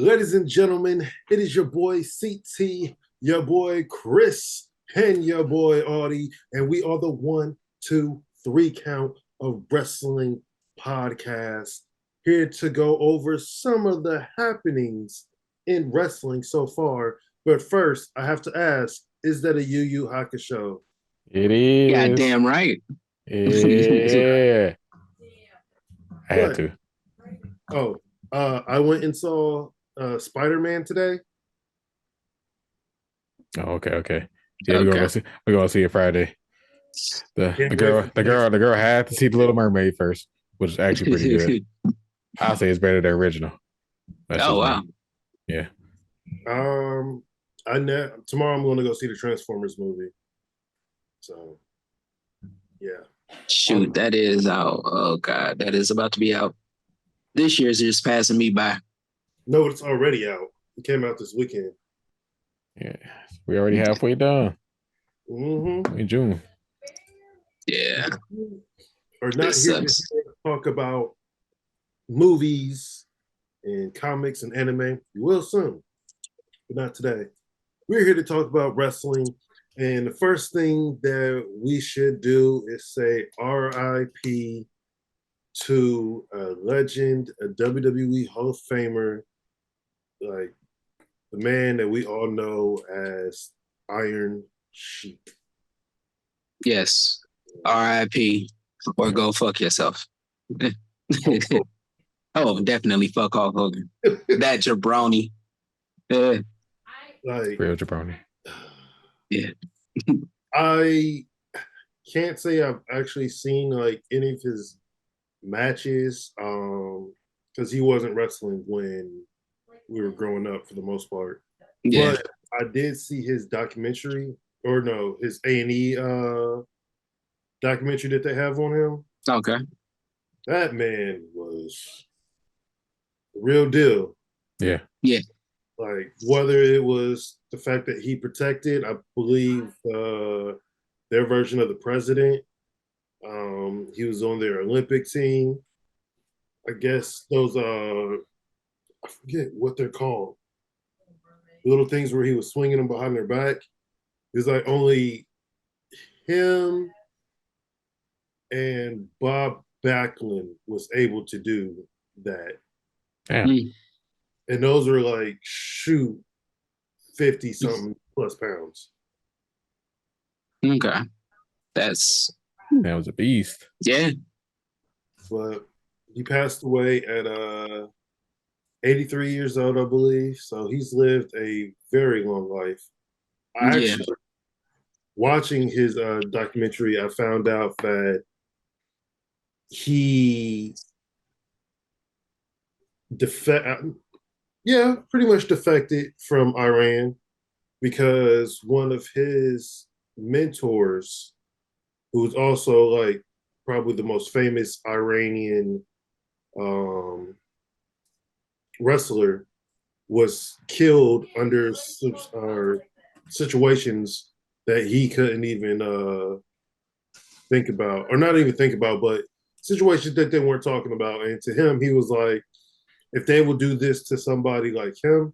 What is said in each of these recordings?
Ladies and gentlemen, it is your boy CT, your boy Chris, and your boy Audie, and we are the 1, 2, 3 count of wrestling podcast, here to go over some of the happenings in wrestling so far. But first, I have to ask, is that a Yu Yu Hakusho? It is. Goddamn right. Yeah. I had What? to. Oh, I went and saw Spider-Man today. Oh, okay. Yeah, we're gonna see it Friday. The Can't wait girl for the girl had to see the Little Mermaid first, which is actually pretty good. I'll say it's better than the original. That's Oh, just wow. me. Yeah. Tomorrow I'm going to go see the Transformers movie. So, yeah. Shoot, that is out. Oh, God. That is about to be out. This year's just passing me by. No, it's already out. It came out this weekend. Yeah. We already halfway done Mm-hmm. in June. Yeah. Or not here to talk about movies and comics and anime. You will soon, but not today. We're here to talk about wrestling. And the first thing that we should do is say RIP to a legend, a WWE Hall of Famer, like the man that we all know as Iron Sheik. Yes. RIP or go fuck yourself. Oh, definitely fuck Hulk Hogan. That jabroni. Like, Real jabroni. Yeah. I can't say I've actually seen like any of his matches because he wasn't wrestling when we were growing up for the most part. Yeah. But I did see his documentary, or no, his A&E documentary that they have on him. Okay. That man was the real deal. Yeah. Yeah. Like, whether it was the fact that he protected, I believe, their version of the president. He was on their Olympic team. I guess those, I forget what they're called. Little things where he was swinging them behind their back. It's like only him and Bob Backlund was able to do that. Yeah. And those are like, shoot, 50 something plus pounds. Okay. That was a beast. Yeah. But he passed away at 83 years old, I believe. So he's lived a very long life. Watching his documentary, I found out that he pretty much defected from Iran because one of his mentors, who's also like probably the most famous Iranian wrestler, was killed under situations that he couldn't even think about, or not even think about, but situations that they weren't talking about. And to him, he was like, if they will do this to somebody like him,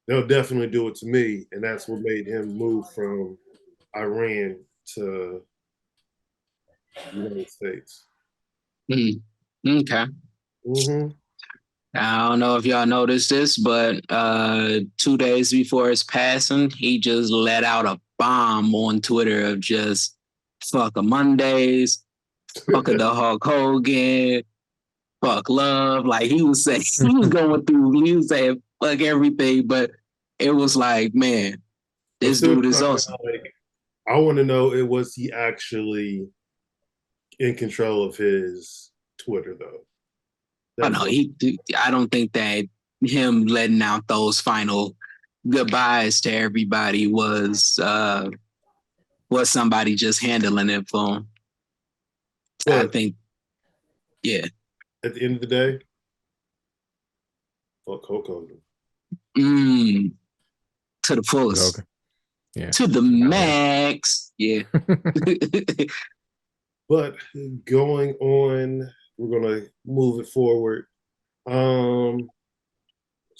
they'll definitely do it to me. And that's what made him move from Iran to the United States. Okay. Mm-hmm. I don't know if y'all noticed this, but 2 days before his passing, he just let out a bomb on Twitter of just fuck a Mondays, fuck the Hulk Hogan, fuck love. Like he was saying, he was saying fuck everything, but it was like, man, this dude is awesome. Like, I want to know, was he actually in control of his Twitter though? I know I don't think that him letting out those final goodbyes to everybody was somebody just handling it for him. But I think, yeah. At the end of the day, fuck Hulk Hogan. To the fullest. Okay. Yeah. To the max. Yeah. But going on, we're gonna move it forward.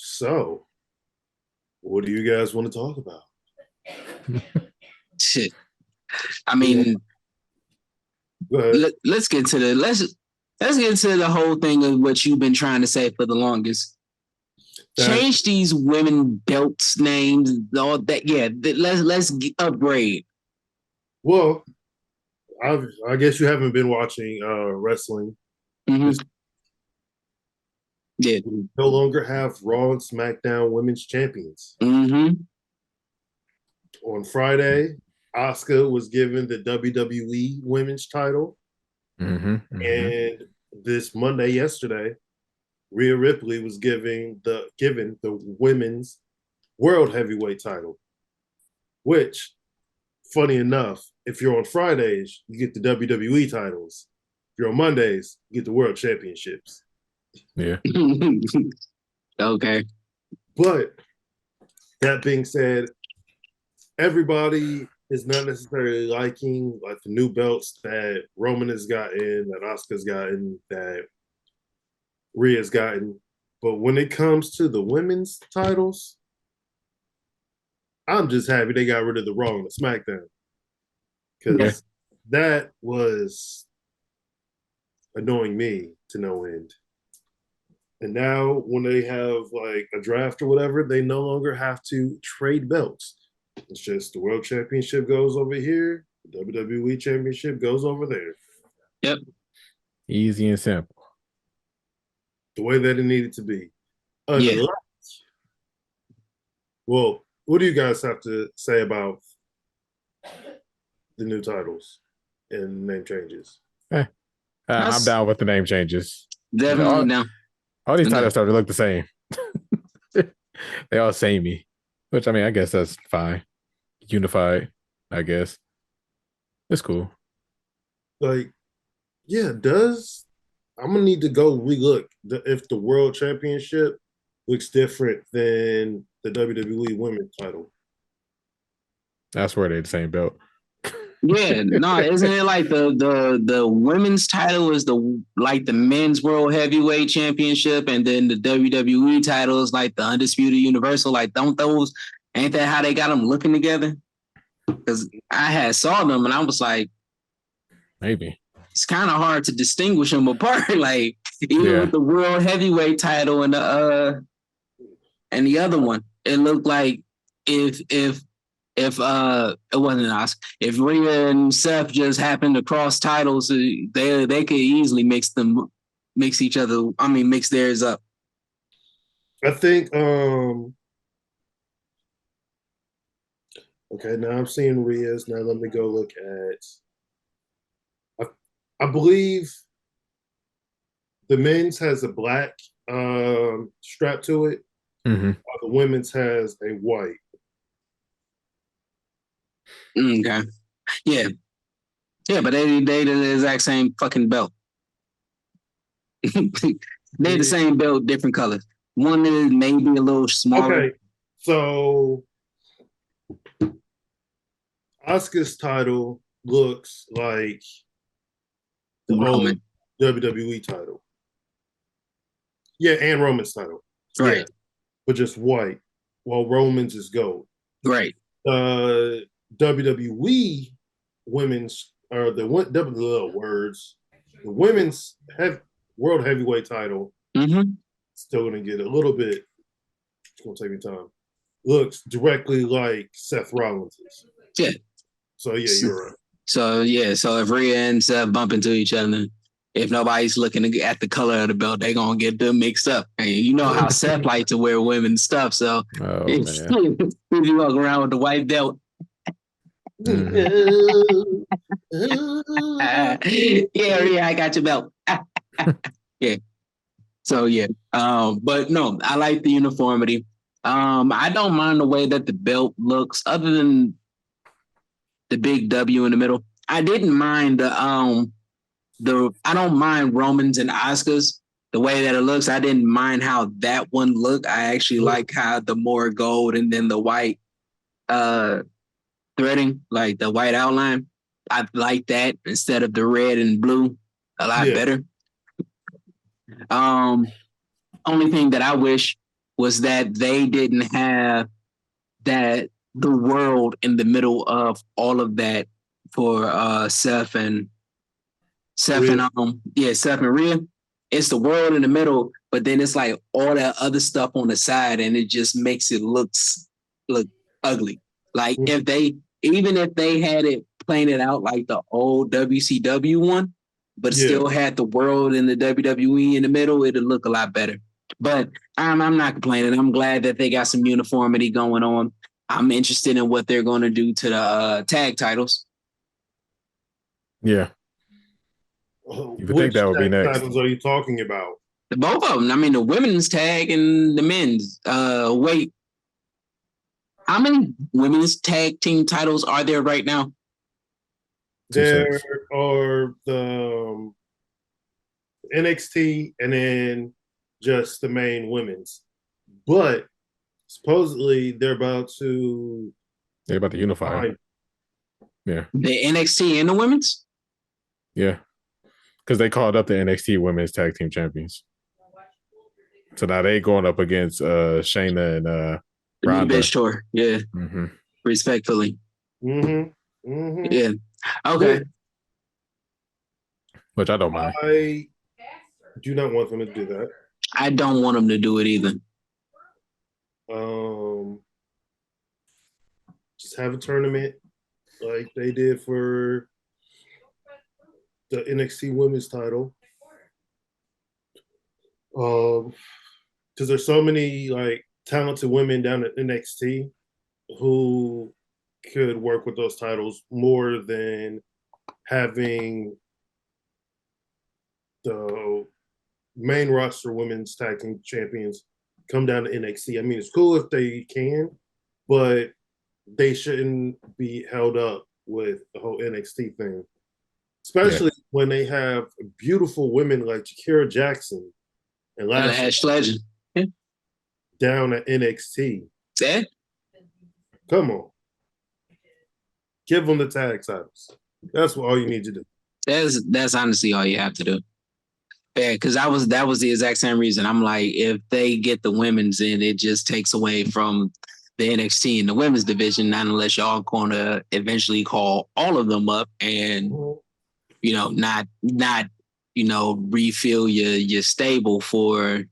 So, what do you guys want to talk about? Shit. I mean, let's get to the whole thing of what you've been trying to say for the longest. Change these women belts names, all that. Yeah, let's upgrade. Well, I guess you haven't been watching wrestling. Mm-hmm. Yeah. We no longer have Raw and SmackDown women's champions. Mm-hmm. On Friday, Asuka was given the WWE women's title. Mm-hmm, mm-hmm. And this Monday, yesterday, Rhea Ripley was given the women's world heavyweight title. Which, funny enough, if you're on Fridays, you get the WWE titles. If you're on Mondays, you get the world championships. Yeah. Okay. But that being said, everybody is not necessarily liking like the new belts that Roman has gotten, that Asuka's gotten, that Rhea's gotten. But when it comes to the women's titles, I'm just happy they got rid of the Raw and the SmackDown. Because that was annoying me to no end. And now when they have like a draft or whatever, they no longer have to trade belts. It's just the World Championship goes over here, the WWE Championship goes over there. Yep. Easy and simple. The way that it needed to be. Yeah. Well, what do you guys have to say about the new titles and name changes? I'm down with the name changes. Definitely now. All these titles start to look the same. They all samey, which I mean, I guess that's fine. Unified, I guess. It's cool. Like, yeah, I'm gonna need to go relook if the World Championship looks different than the WWE Women's title. I swear they're the same belt. Yeah, no, isn't it like the women's title is the men's world heavyweight championship, and then the WWE title is like the undisputed universal? Like, ain't that how they got them looking together? Because I had saw them and I was like, maybe it's kind of hard to distinguish them apart. Like even with the world heavyweight title and the other one, it looked like if it wasn't us, if Rhea and Seth just happened to cross titles, they could easily mix theirs up. I think okay, now I'm seeing Rhea's. Now let me go look at I believe the men's has a black strap to it. Mm-hmm. The women's has a white. Okay. Yeah. Yeah, but they the exact same fucking belt. They're the same belt, different colors. One is maybe a little smaller. Okay. So Asuka's title looks like the old WWE title. Yeah, and Roman's title. Right. Yeah, but just white, while Roman's is gold. Right. WWE women's or the women's world heavyweight title. Mm-hmm. Still gonna get a little bit. It's gonna take me time. Looks directly like Seth Rollins's. Yeah. So yeah, you're right. So if Rhea and Seth bump into each other, if nobody's looking at the color of the belt, they're gonna get them mixed up. And you know how Seth like to wear women's stuff. So if you walk around with the white belt. Yeah, I got your belt. Yeah. So yeah. But no, I like the uniformity. I don't mind the way that the belt looks, other than the big W in the middle. I didn't mind I don't mind Roman's and Asuka's, the way that it looks. I didn't mind how that one looked. I actually like how the more gold and then the white threading, like the white outline. I like that instead of the red and blue a lot better. Only thing that I wish was that they didn't have the world in the middle of all of that for Seth and Seth and Rhea. It's the world in the middle, but then it's like all that other stuff on the side, and it just makes it look ugly. Like if they had it planted out like the old WCW one, but still had the world and the WWE in the middle, it'd look a lot better. But I'm not complaining. I'm glad that they got some uniformity going on. I'm interested in what they're going to do to the tag titles. Yeah. You would think that would be next. Titles are you talking about? Both of them. I mean, the women's tag and the men's. Wait, how many women's tag team titles are there right now? There are the NXT and then just the main women's. But supposedly they're about to unify. Yeah. The NXT and the women's? Yeah. Because they called up the NXT women's tag team champions. So now they going up against Shayna and Ronda. Bitch tour. Yeah. Mm-hmm. Respectfully. Mm-hmm. Mm-hmm. Yeah. Okay. Which I don't mind. I do not want them to do that. I don't want them to do it either. Just have a tournament like they did for the NXT women's title. Because there's so many like talented women down at NXT who could work with those titles more than having the main roster women's tag team champions come down to NXT. I mean, it's cool if they can, but they shouldn't be held up with the whole NXT thing, especially when they have beautiful women like Shakira Jackson and Ash Legend down at NXT. Yeah. Come on, give them the tag titles. That's what all you need to do. That's honestly all you have to do. Yeah, because that was the exact same reason. I'm like, if they get the women's in, it just takes away from the NXT and the women's division, not unless y'all gonna eventually call all of them up and not refill your stable for.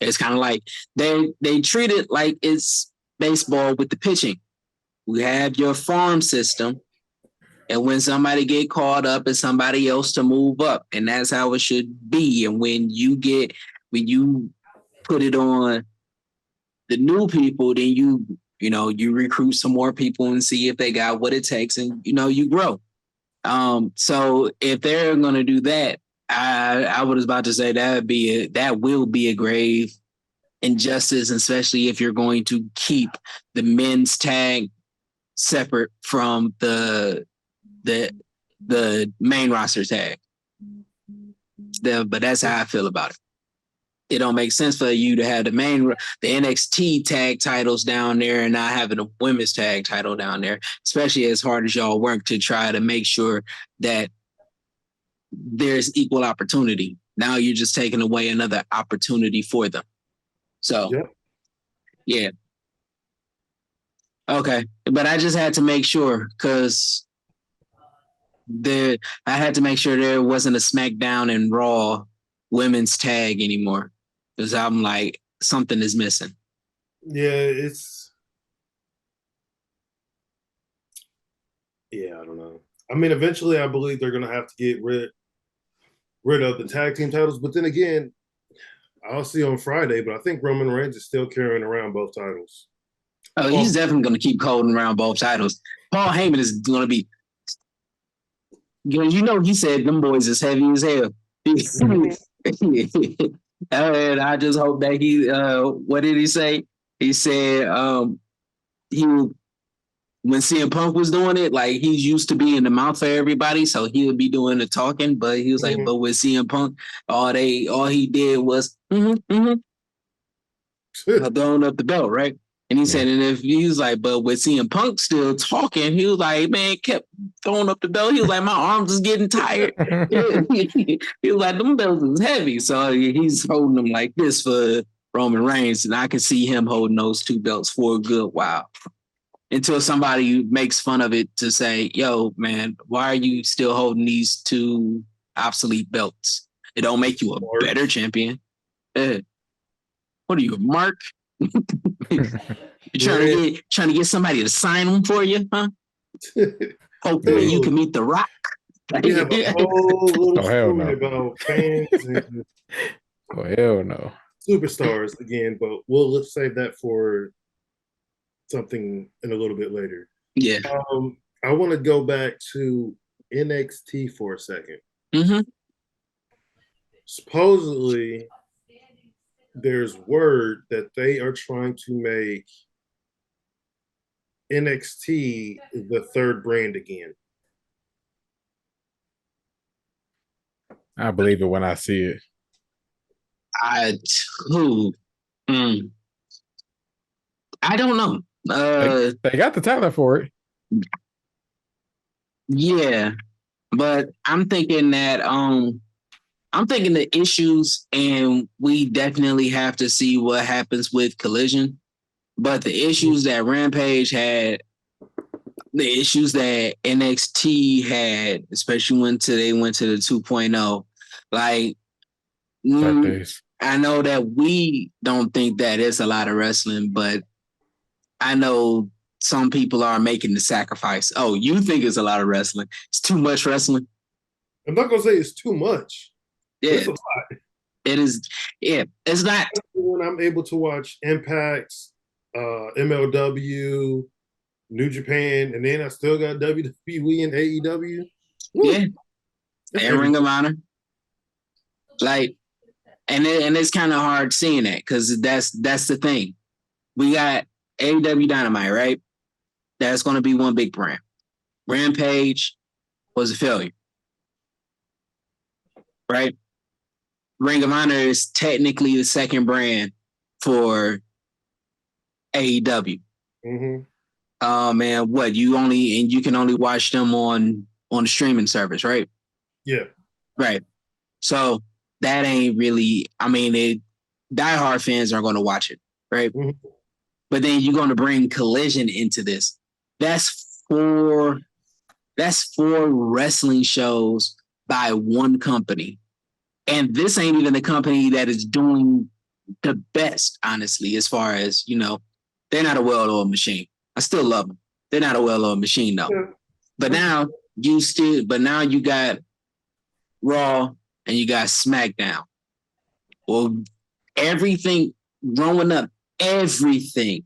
It's kind of like they treat it like it's baseball with the pitching. We have your farm system. And when somebody get caught up, it's somebody else to move up. And that's how it should be. And when you put it on the new people, then you recruit some more people and see if they got what it takes, and you grow. So if they're gonna do that, I was about to say that will be a grave injustice, especially if you're going to keep the men's tag separate from the main roster tag. But that's how I feel about it. It don't make sense for you to have the NXT tag titles down there and not having a women's tag title down there, especially as hard as y'all work to try to make sure that there's equal opportunity. Now you're just taking away another opportunity for them. So, yeah. Okay. But I just had to make sure because I had to make sure there wasn't a SmackDown and Raw women's tag anymore, because I'm like, something is missing. Yeah, I don't know. I mean, eventually I believe they're gonna have to get rid of the tag team titles, but then again, I'll see on Friday, but I think Roman Reigns is still carrying around both titles. Oh, he's definitely gonna keep holding around both titles. Paul Heyman is gonna be, he said them boys is heavy as hell. And I just hope that he, what did he say? He said when CM Punk was doing it, like he's used to being the mouth for everybody, so he would be doing the talking. But he was like, but with CM Punk, all he did was throwing up the belt, right? And he said, and if he was like, but with CM Punk still talking, he was like, man, kept throwing up the belt. He was like, my arms is getting tired. He was like, them belts is heavy. So he's holding them like this for Roman Reigns, and I can see him holding those two belts for a good while. Until somebody makes fun of it to say, yo, man, why are you still holding these two obsolete belts? It don't make you a better champion. What are you, Mark? You trying to get somebody to sign them for you, huh? Hopefully you can meet The Rock. We have a whole little story no. about fans and Oh, hell no. superstars again, but we'll save that for something in a little bit later. Yeah. I want to go back to NXT for a second. Mm-hmm. Supposedly, there's word that they are trying to make NXT the third brand again. I believe it when I see it. I don't know. They got the talent for it. Yeah, but I'm thinking that the issues, and we definitely have to see what happens with Collision. But the issues that Rampage had, the issues that NXT had, especially when they went to the 2.0, like I know that we don't think that it's a lot of wrestling, but I know some people are making the sacrifice. Oh, you think it's a lot of wrestling? It's too much wrestling. I'm not gonna say it's too much. Yeah, it's a lot. It is. Yeah, it's not. When I'm able to watch Impact, MLW, New Japan, and then I still got WWE and AEW. Woo. Yeah, and Ring of Honor. Like, and it's kind of hard seeing that because that's the thing. We got AEW Dynamite, right? That's going to be one big brand. Rampage was a failure, right? Ring of Honor is technically the second brand for AEW. Mm-hmm. Man, what you can only watch them on the streaming service, right? Yeah. Right. So that ain't really. I mean, diehard fans are going to watch it, right? Mm-hmm. But then you're going to bring Collision into this. That's four wrestling shows by one company. And this ain't even the company that is doing the best, honestly, as far as, they're not a well-oiled machine. I still love them. They're not a well-oiled machine, though. Yeah. But now you got Raw and you got SmackDown. Well, everything growing up, everything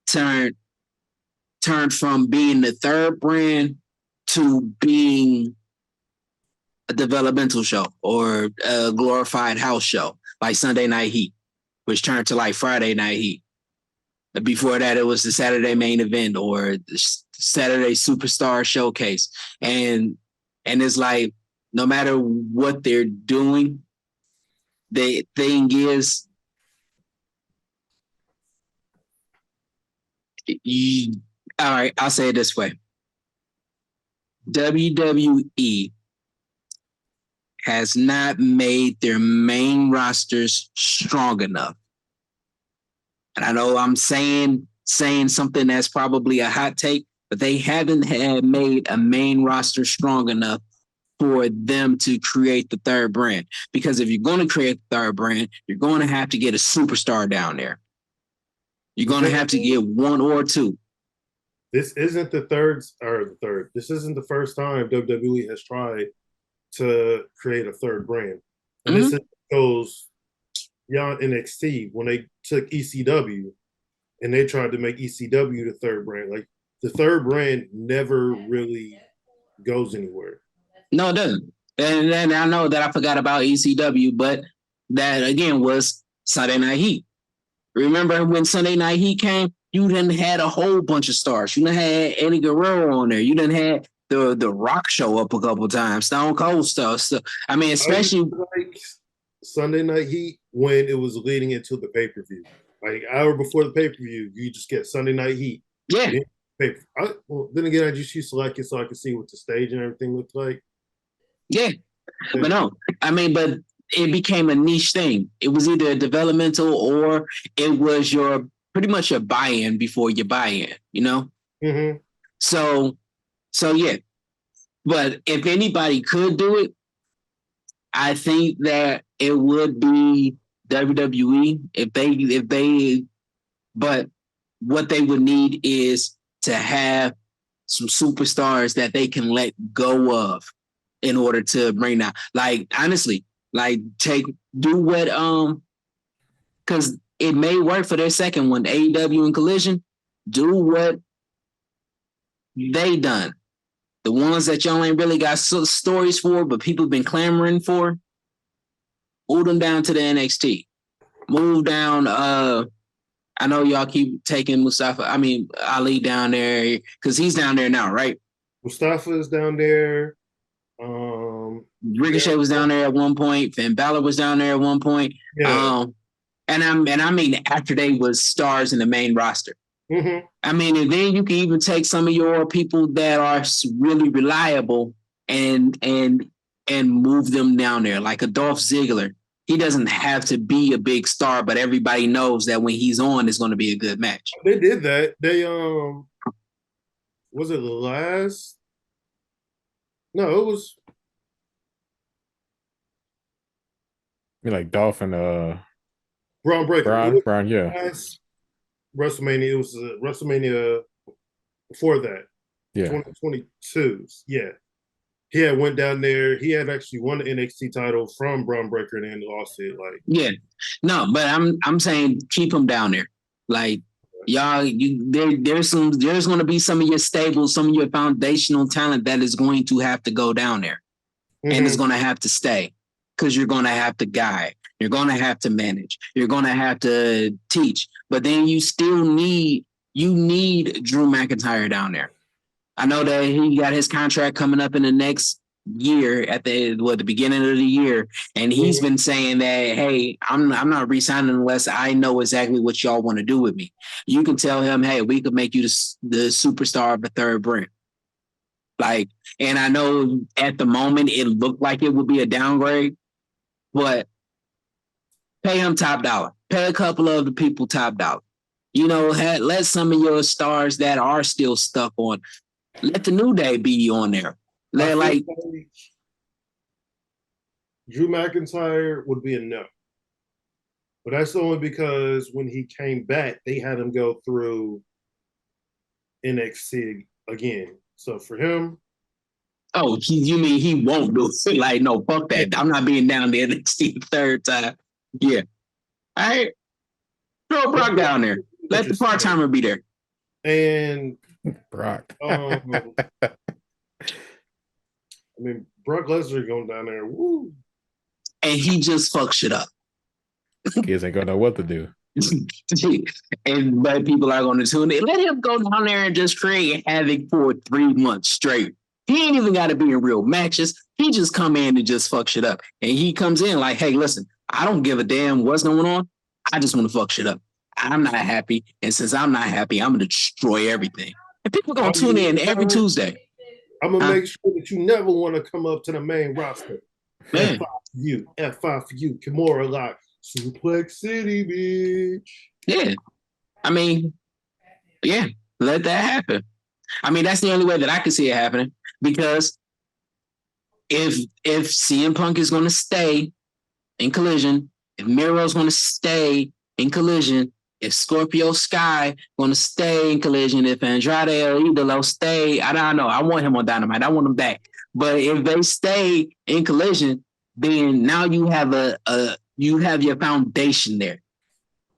turned from being the third brand to being a developmental show or a glorified house show like Sunday Night Heat, which turned to like Friday Night Heat. Before that, it was the Saturday Main Event or the Saturday Superstar Showcase. And it's like, no matter what they're doing, the thing is, all right, I'll say it this way. WWE has not made their main rosters strong enough. And I know I'm saying something that's probably a hot take, but they haven't made a main roster strong enough for them to create the third brand. Because if you're going to create the third brand, you're going to have to get a superstar down there. You're going to have to get one or two. This isn't the third. This isn't the first time WWE has tried to create a third brand. And this goes beyond NXT when they took ECW and they tried to make ECW the third brand. Like, the third brand never really goes anywhere. No, it doesn't. And I know that I forgot about ECW, but that again was Sunday Night Heat. Remember when Sunday Night Heat came? You done had a whole bunch of stars. You done had Eddie Guerrero on there. You done had the Rock show up a couple times. Stone Cold stuff. So, I mean, especially like Sunday Night Heat when it was leading into the pay-per-view. Like, an hour before the pay-per-view, you just get Sunday Night Heat. Yeah. Then again, I just used to like it so I could see what the stage and everything looked like. Yeah. But no, I mean, but it became a niche thing. It was either a developmental or it was your pretty much your buy-in before your buy-in, you know? Mm-hmm. So yeah. But if anybody could do it, I think that it would be WWE if they but what they would need is to have some superstars that they can let go of in order to bring down. Like honestly, like do what because it may work for their second one, AEW and Collision. Do what they done. The ones that y'all ain't really got stories for, but people have been clamoring for. Move them down to the NXT. Move down. I know y'all keep taking Ali down there because he's down there now, right? Mustafa is down there. Ricochet was down there at one point. Finn Balor was down there at one point. Yeah. And I mean after they was stars in the main roster. Mm-hmm. I mean, and then you can even take some of your people that are really reliable and move them down there, like a Dolph Ziggler. He doesn't have to be a big star, but everybody knows that when he's on, it's going to be a good match. They did that. They was it the last? No, it was. I mean, like Dolph and Braun Breaker. Braun, yeah. Last WrestleMania. It was WrestleMania before that. Yeah. 2022. Yeah. He had went down there. He had actually won the NXT title from Braun Breaker and then lost it. Like, yeah, no, but I'm saying keep him down there. Like y'all, there's going to be some of your stables, some of your foundational talent that is going to have to go down there, and it's going to have to stay because you're going to have to guide, you're going to have to manage, you're going to have to teach. But then you still need Drew McIntyre down there. I know that he got his contract coming up in the next year at the beginning of the year, and he's been saying that, hey, I'm not re-signing unless I know exactly what y'all want to do with me. You can tell him, hey, we could make you the superstar of the third brand. Like, and I know at the moment it looked like it would be a downgrade, but pay him top dollar. Pay a couple of the people top dollar. You know, let some of your stars that are still stuck on. Let the New Day be on there. Like Drew McIntyre would be enough. But that's only because when he came back, they had him go through NXT again. So for him. Oh, you mean he won't do it? Like, no, fuck that. I'm not being down there NXT the third time. Yeah. All right. Throw Brock down there. Let the part-timer be there. And Brock. I mean, Brock Lesnar going down there. Woo. And he just fucks shit up. Kids ain't gonna know what to do. But people are going to tune in. Let him go down there and just create havoc for 3 months straight. He ain't even got to be in real matches. He just come in and just fuck shit up. And he comes in like, hey, listen, I don't give a damn what's going on. I just want to fuck shit up. I'm not happy. And since I'm not happy, I'm going to destroy everything. And people going to tune in every Tuesday. I'm going to make sure that you never want to come up to the main roster. Man. F5 for you. F5 for you. Kimura Lock. Suplex City, bitch. Yeah. I mean, yeah, let that happen. I mean, that's the only way that I can see it happening. Because if CM Punk is going to stay in Collision, if Miro's going to stay in Collision, if Scorpio Sky going to stay in Collision, if Andrade El Idolo stay, I don't know. I want him on Dynamite. I want him back. But if they stay in Collision, then now you have you have your foundation there,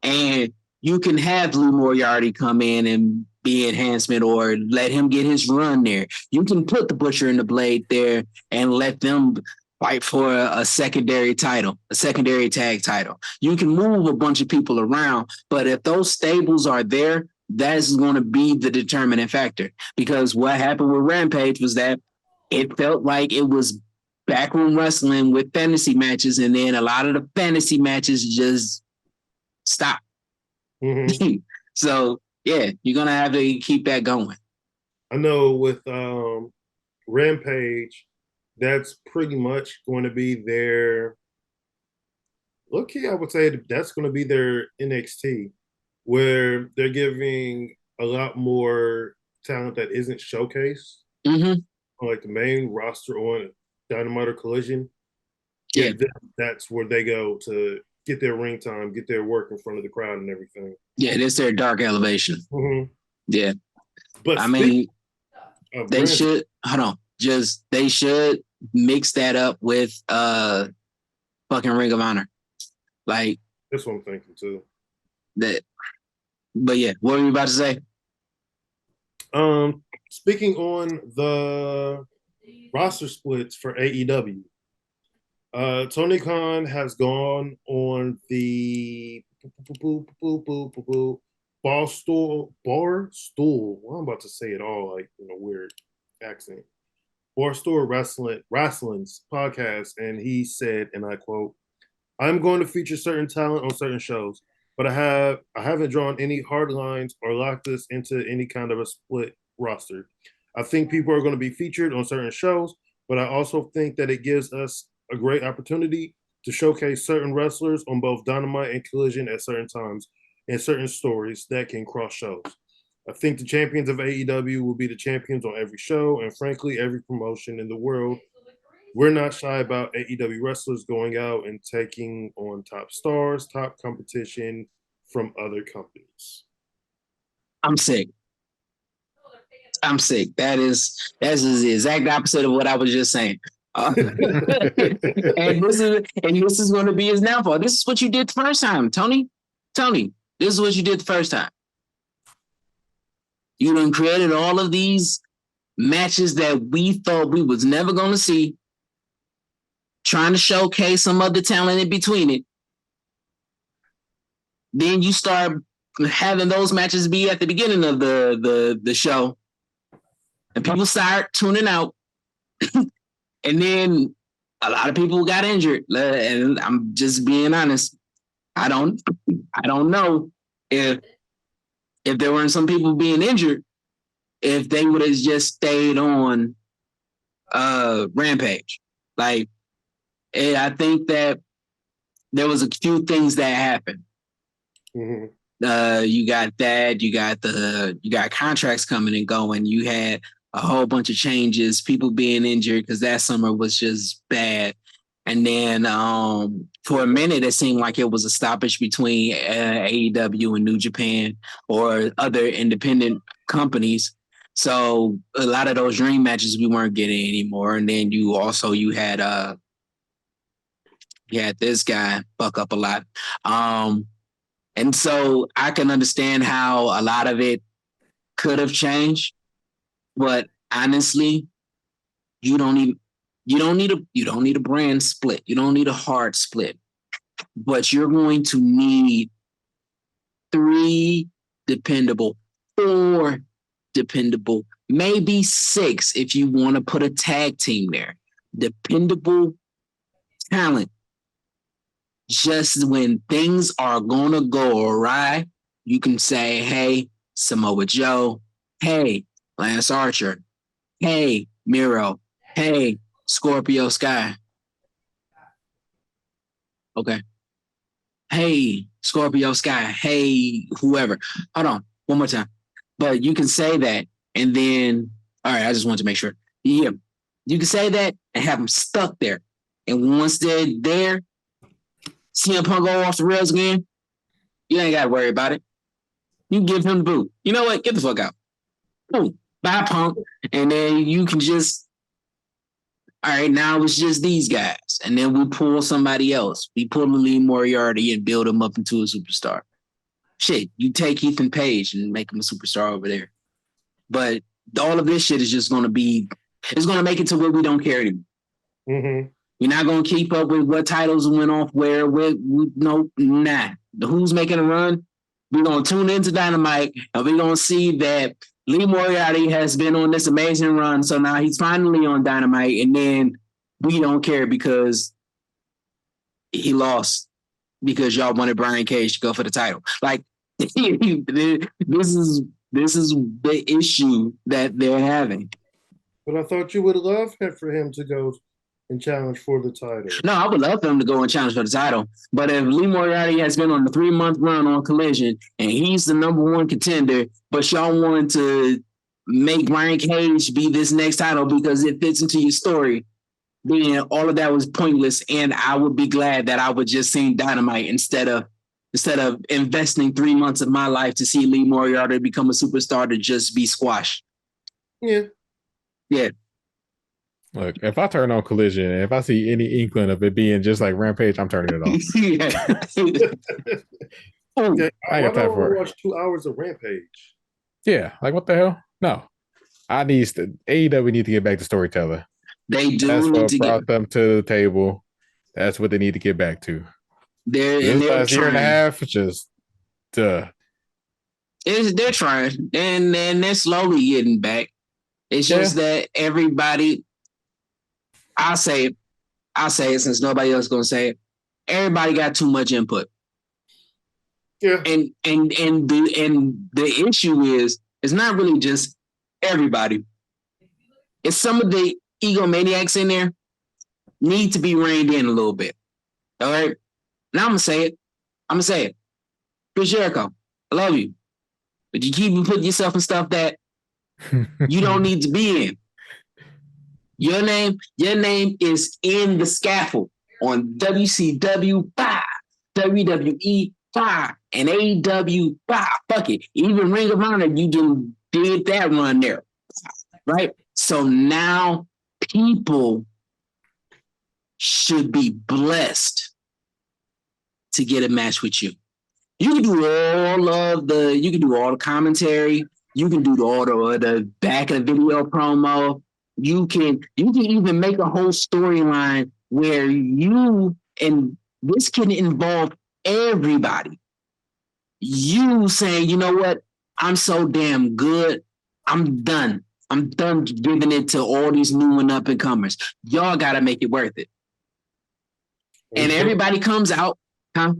and you can have Lou Moriarty come in and be enhancement, or let him get his run there. You can put the Butcher and the Blade there and let them fight for a secondary title, a secondary tag title. You can move a bunch of people around, but if those stables are there, that's going to be the determining factor. Because what happened with Rampage was that it felt like it was backroom wrestling with fantasy matches, and then a lot of the fantasy matches just stop. Mm-hmm. So yeah, you're gonna have to keep that going. I know with Rampage, that's pretty much going to be their low key, I would say that's going to be their NXT, where they're giving a lot more talent that isn't showcased Mm-hmm. on like the main roster on Dynamite or Collision. Yeah. That's where they go to get their ring time, get their work in front of the crowd and everything. Yeah, this their dark elevation. Mm-hmm. Yeah. But I mean, they brand, should they should mix that up with fucking Ring of Honor. Like that's what I'm thinking too. That, but yeah, what were you about to say? Speaking on the roster splits for AEW, Tony Khan has gone on the bar stool. Well, I'm about to say it all like in a weird accent. Barstool Wrestling's podcast, and he said, and I quote, "I'm going to feature certain talent on certain shows, but I haven't drawn any hard lines or locked this into any kind of a split roster. I think people are going to be featured on certain shows, but I also think that it gives us a great opportunity to showcase certain wrestlers on both Dynamite and Collision at certain times and certain stories that can cross shows. I think the champions of AEW will be the champions on every show and frankly every promotion in the world. We're not shy about AEW wrestlers going out and taking on top stars, top competition from other companies." I'm sick. That's the exact opposite of what I was just saying. And this is going to be his downfall. This is what you did the first time, Tony. Tony, this is what you did the first time. You done created all of these matches that we thought we was never going to see, trying to showcase some other talent in between it. Then you start having those matches be at the beginning of the show, and people start tuning out. And then a lot of people got injured. And I'm just being honest. I don't know if there weren't some people being injured, if they would have just stayed on Rampage. Like, and I think that there was a few things that happened. Mm-hmm. You got that. You got contracts coming and going. You had a whole bunch of changes, people being injured because that summer was just bad. And then for a minute, it seemed like it was a stoppage between AEW and New Japan or other independent companies. So a lot of those dream matches we weren't getting anymore. And then you had this guy fuck up a lot. And so I can understand how a lot of it could have changed. But honestly, you don't need a brand split. You don't need a hard split. But you're going to need 3 dependable, 4 dependable, maybe 6 if you want to put a tag team there. Dependable talent. Just when things are going to go awry, you can say, hey, Samoa Joe, hey, Lance Archer, hey, Miro, hey, Scorpio Sky. Okay. Hey, Scorpio Sky, hey, whoever. Hold on, one more time. But you can say that, and then, all right, I just wanted to make sure. Yeah, you can say that and have them stuck there. And once they're there, CM Punk go off the rails again, you ain't got to worry about it. You can give him the boot. You know what? Get the fuck out. Boom. Bye, Punk. And then you can just, all right, now it's just these guys. And then we pull somebody else. We pull Lee Moriarty and build him up into a superstar. Shit, you take Ethan Page and make him a superstar over there. But all of this shit is just going to it's going to make it to where we don't care anymore. Mm-hmm. We're not going to keep up with what titles went off where. Nah. Who's making a run? We're going to tune into Dynamite, and we're going to see that Lee Moriarty has been on this amazing run, so now he's finally on Dynamite, and then we don't care because he lost because y'all wanted Brian Cage to go for the title. Like, this is the issue that they're having. But I thought you would love for him to go and challenge for the title. No, I would love for him to go and challenge for the title. But if Lee Moriarty has been on a 3-month run on Collision and he's the number one contender, but y'all want to make Brian Cage be this next title because it fits into your story, then all of that was pointless. And I would be glad that I would just see Dynamite instead of investing 3 months of my life to see Lee Moriarty become a superstar to just be squashed. Yeah. Yeah. Look, if I turn on Collision and if I see any inkling of it being just like Rampage, I'm turning it off. Okay. I got time for it. Watch 2 hours of Rampage. Yeah, like what the hell? No, AEW need to get back to storytelling. They do. That's need what to brought them to the table. That's what they need to get back to. This last year and a half, just they're trying, and they're slowly getting back. It's just that everybody, I'll say it since nobody else is gonna say it. Everybody got too much input. Yeah. And the issue is it's not really just everybody. It's some of the egomaniacs in there need to be reined in a little bit. All right. Now I'm gonna say it. Chris Jericho, I love you. But you keep putting yourself in stuff that you don't need to be in. Your name is in the scaffold on WCW 5, WWE 5, and AEW 5. Fuck it. Even Ring of Honor, you did that run there. Right? So now people should be blessed to get a match with you. You can do all the commentary. You can do all the back of the video promo. You can even make a whole storyline where and this can involve everybody. You saying, you know what? I'm so damn good. I'm done. I'm done giving it to all these new and up and comers. Y'all got to make it worth it. And everybody comes out. Huh?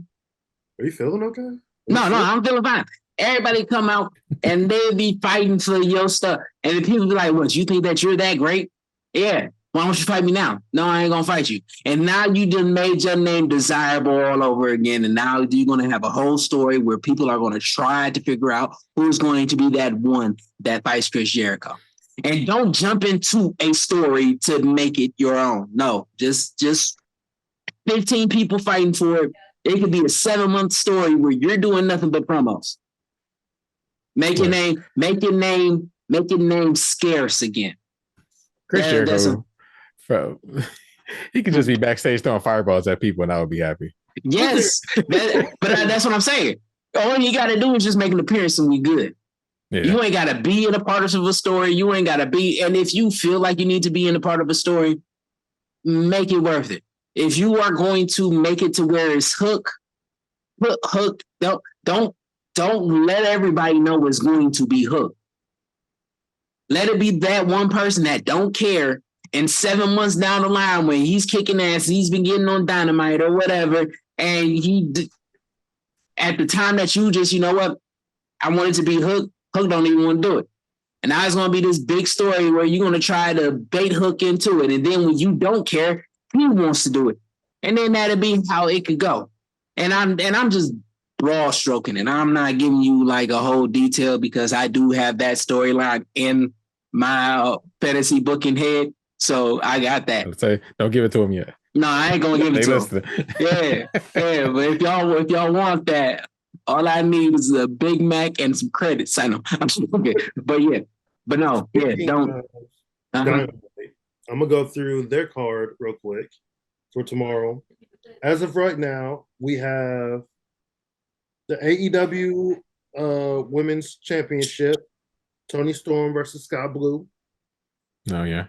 Are you feeling okay? No, I'm feeling fine. Everybody come out and they'll be fighting for your stuff. And the people be like, what, you think that you're that great? Yeah. Why don't you fight me now? No, I ain't going to fight you. And now you just made your name desirable all over again. And now you're going to have a whole story where people are going to try to figure out who's going to be that one that fights Chris Jericho. And don't jump into a story to make it your own. No, just 15 people fighting for it. It could be a 7-month story where you're doing nothing but promos. Make your name scarce again. Chris Jericho, he could just be backstage throwing fireballs at people, and I would be happy. Yes, but that's what I'm saying. All you got to do is just make an appearance, and we good. Yeah. You ain't got to be in a part of a story. You ain't got to be, and if you feel like you need to be in a part of a story, make it worth it. If you are going to make it to where it's hook, don't let everybody know it's going to be hook. Let it be that one person that don't care. And 7 months down the line, when he's kicking ass, he's been getting on Dynamite or whatever, and at the time that you just, you know what, I wanted to be Hook. Hook don't even want to do it. And now it's going to be this big story where you're going to try to bait Hook into it. And then when you don't care, he wants to do it. And then that'll be how it could go. And I'm just broad stroking it. I'm not giving you like a whole detail because I do have that storyline in my fantasy booking head. So I got that. I'll say, don't give it to him yet. No, I ain't gonna give it to him. Yeah. But if y'all want that, all I need is a Big Mac and some credits. I know. I'm okay. But yeah. But no, yeah, don't. I'm gonna go through their card real quick for tomorrow. As of right now, we have the AEW Women's Championship, Toni Storm versus Sky Blue. Oh yeah.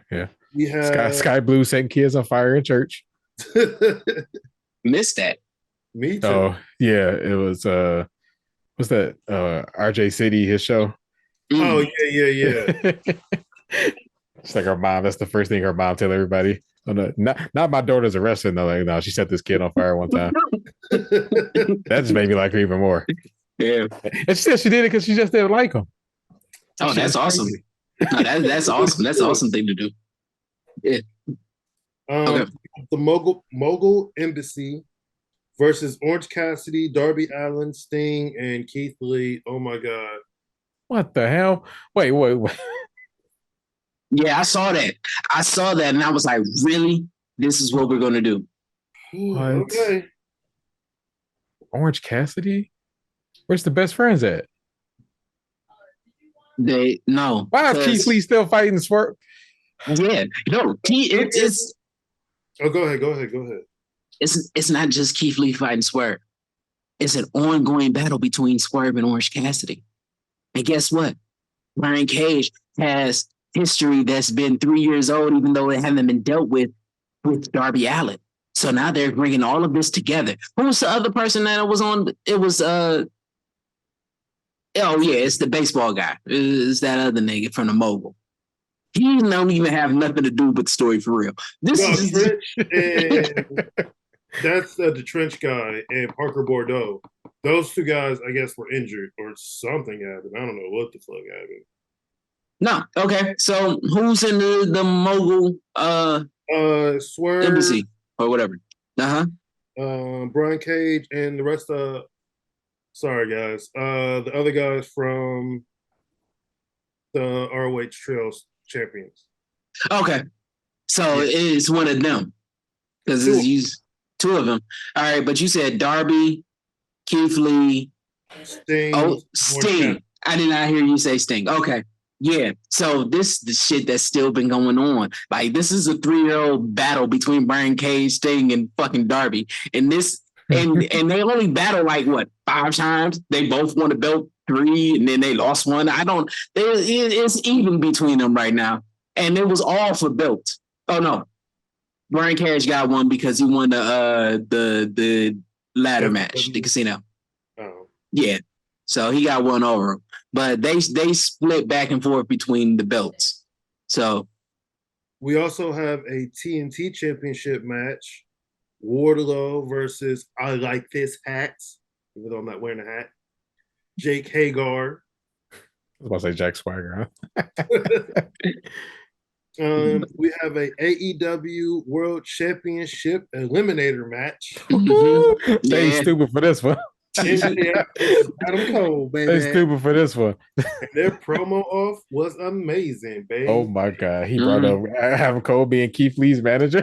We have Sky Blue setting kids on fire in church. Missed that. Me too. Oh yeah, it was what's that? RJ City, his show. Oh yeah. It's like her mom. That's the first thing her mom tell everybody. Oh, no, not my daughter's a wrestler. No, like no, she set this kid on fire one time. That just made me like her even more. Yeah, and she said she did it because she just didn't like him. Oh, that's awesome. No, that's awesome. That's an awesome thing to do. Yeah. Okay. The Mogul Embassy versus Orange Cassidy, Darby Allin, Sting, and Keith Lee. Oh my God. What the hell? Wait. Yeah, I saw that. And I was like, really? This is what we're gonna do? What? Okay. Orange Cassidy? Where's the best friends at? They no, Why is Keith Lee still fighting Swerve? yeah, no, it's Oh, go ahead. it's not just Keith Lee fighting Swerve. It's an ongoing battle between Swerve and Orange Cassidy. And guess what? Brian Cage has history that's been 3 years old, even though it hasn't been dealt with Darby Allin. So now they're bringing all of this together. Who was the other person that was on? It was oh yeah, it's the baseball guy. It's that other nigga from the Mogul. He don't even have nothing to do with the story for real. This is Trench and that's the Trench guy and Parker Bordeaux. Those two guys, I guess, were injured or something happened. I don't know what the fuck happened. no, okay. So who's in the Mogul Swerve, embassy or whatever? Brian Cage and the rest of sorry guys. The other guys from the ROH Trails champions. Okay. So it's one of them. Because it's two of them. All right, but you said Darby, Keith Lee, Sting. Oh, Sting. I did not hear you say Sting. Okay. Yeah. So this the shit that's still been going on. Like this is a 3-year-old battle between Brian Cage, Sting, and fucking Darby. And this and they only battle like what 5 times. They both won a belt 3, and then they lost one. It's even between them right now. And it was all for belts. Oh no. Brian Cage got one because he won the ladder match, the casino. Oh. Yeah. So he got one over him. But they split back and forth between the belts. So we also have a TNT championship match. Wardlow versus I Like This Hat, even though I'm not wearing a hat. Jake Hagar. I was about to say Jack Swagger, huh? We have a AEW World Championship Eliminator match. They stupid for this one. Adam Cole, baby. They stupid for this one. And their promo off was amazing, baby. Oh my God. He brought up Adam Cole being Keith Lee's manager.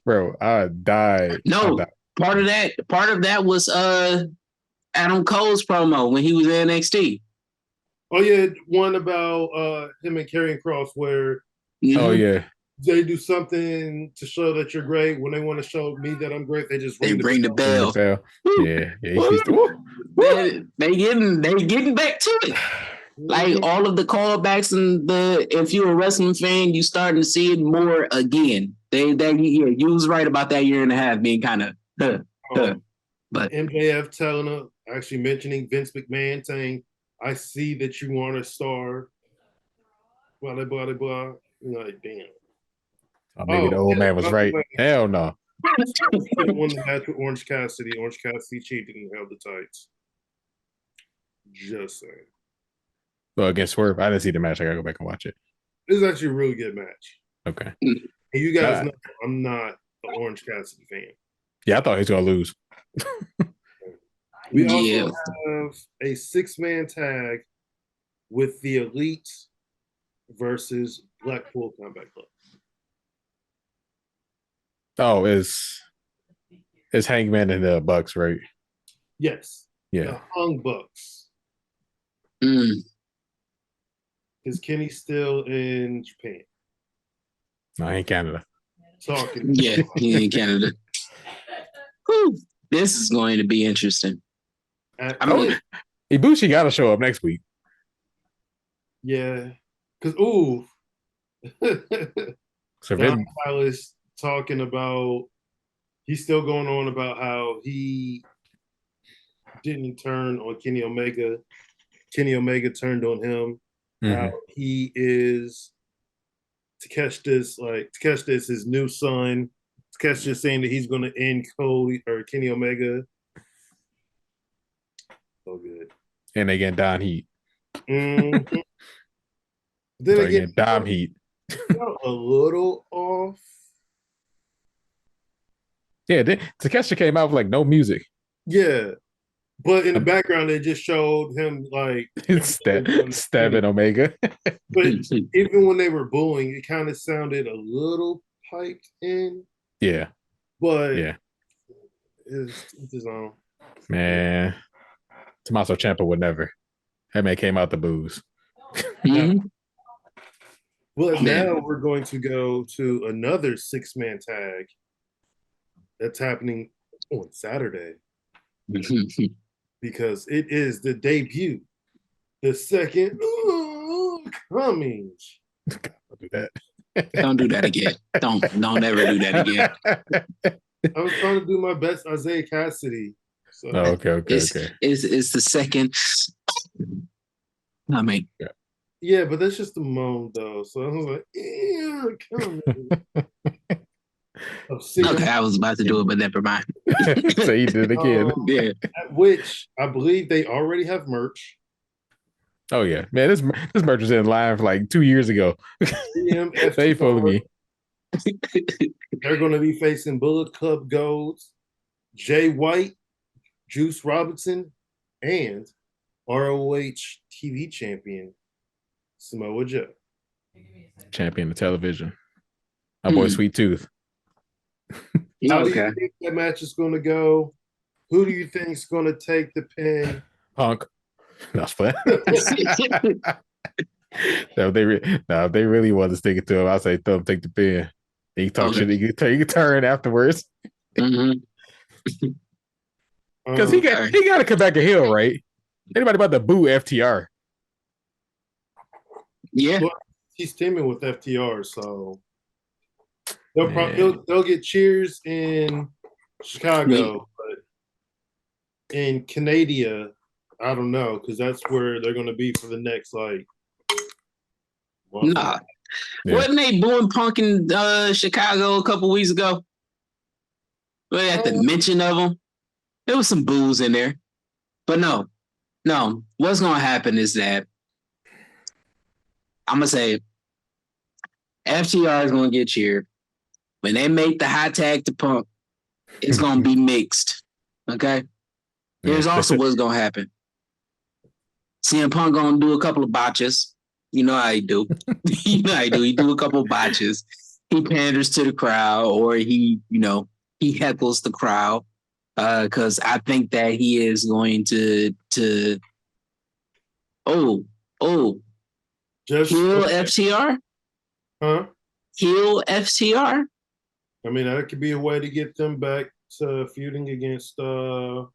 Bro, I died. No, part of that was Adam Cole's promo when he was in NXT. Oh yeah, one about him and Karrion Kross where oh yeah, they do something to show that you're great. When they want to show me that I'm great, they just ring the bell. Yeah. They getting back to it. Like all of the callbacks and if you're a wrestling fan, you starting to see it more again. You was right about that 1.5 years being kind of but MJF telling her, actually mentioning Vince McMahon saying, I see that you want a star. Blah, blah, blah, blah. You're like, damn. Oh, maybe the old man was right. Hell no. Won the match with Orange Cassidy. Orange Cassidy cheated and held the tights. Just saying. Well, against Swerve, I didn't see the match. I gotta go back and watch it. This is actually a really good match. Okay. And you guys know I'm not an Orange Cassidy fan. Yeah, I thought he was gonna lose. We also have a 6-man tag with the Elite versus Blackpool Combat Club. Oh, it's Hangman and the Bucks, right? Yes. Yeah. The Hung Bucks. Is Kenny still in Japan? No, in Canada. Talking. Yeah, he in Canada. Whew. This is going to be interesting. Ibushi got to show up next week. Yeah. Because, so Don Callis talking about, he's still going on about how he didn't turn on Kenny Omega. Kenny Omega turned on him. How he is Takeshita's his new son. Takeshita saying that he's going to end Cody or Kenny Omega. So good. And they get Dom Heat. Then Then again, Dom Heat. A little off. Yeah, Takesha came out with like no music. Yeah, but in the background they just showed him like Stabbing Omega. But even when they were booing, it kind of sounded a little piped in. Yeah, but yeah, it's his own. man. Tommaso Ciampa would never. That man came out the booze. Mhm. But now we're going to go to another 6-man tag that's happening on Saturday because it is the debut, the second coming. Don't do that. Don't do that again. Don't ever do that again. I was trying to do my best Isaiah Cassidy. So. Oh, okay. It's the second. I mean, yeah, but that's just a moan though. So I was like, yeah, come on. Okay, I was about to do it, but never mind. So he did it again. Yeah. Which I believe they already have merch. Oh yeah, man, this merch was in line for like 2 years ago. They fooled me. They're going to be facing Bullet Club Golds, Jay White, Juice Robinson, and ROH TV champion Samoa Joe. Champion of television. My boy Sweet Tooth. How do you think that match is going to go? Who do you think is going to take the pin? Punk. No, if they really want to stick it to him, I'll say throw him, take the pin. He can talk shit. He can turn afterwards. Because he got to come back a heel, right? Anybody about to boo FTR? Yeah, well, he's teaming with FTR, so they'll get cheers in Chicago, but in Canada, I don't know, because that's where they're going to be for the next like. Nah, wasn't they booing Punk in Chicago a couple weeks ago? Well, at the mention of them, there was some boos in there, but no. What's going to happen is that I'm gonna say FTR is going to get cheered when they make the high tag to Punk. It's going to be mixed. Okay. Here's also what's going to happen. CM Punk going to do a couple of botches. You know how he do. He do a couple of botches. He panders to the crowd, or he heckles the crowd. Because I think that he is going to heal FTR? Huh? Heal FTR? I mean, that could be a way to get them back to feuding against the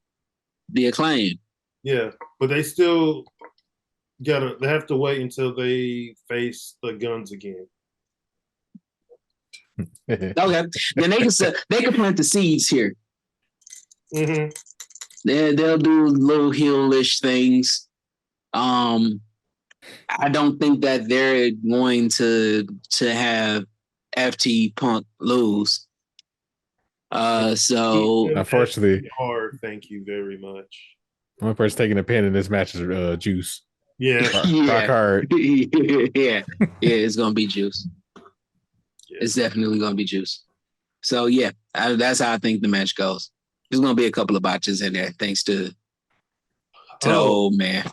Acclaim. Yeah, but they still they have to wait until they face the Guns again. Okay, then they can plant the seeds here. Mm-hmm. They'll do little heelish things. I don't think that they're going to have FT Punk lose. So unfortunately, thank you very much. One person taking a pin in this match is Juice. Yeah, Rock hard. yeah, it's gonna be Juice. Yeah. It's definitely gonna be Juice. So yeah, that's how I think the match goes. There's gonna be a couple of botches in there, thanks to the old man.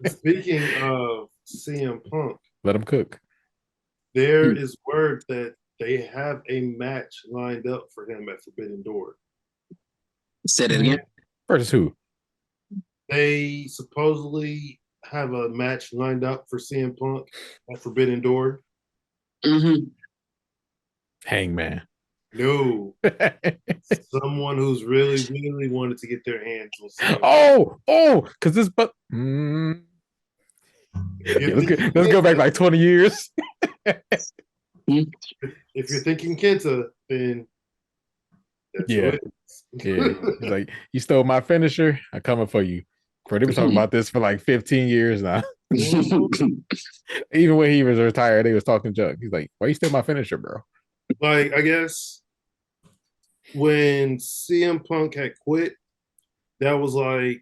Speaking of CM Punk, let him cook. There is word that they have a match lined up for him at Forbidden Door. Say that again. Versus who? They supposedly have a match lined up for CM Punk at Forbidden Door. Mm-hmm. Hangman. No. Someone who's really, really wanted to get their hands on CM Punk. Because this let's go back like 20 years. If you're thinking Kenta, then yeah. It's like, you stole my finisher, I'm coming for you. Bro, they were talking about this for like 15 years now. Even when he was retired, they was talking junk. He's like, why you steal my finisher, bro? Like, I guess when CM Punk had quit, that was like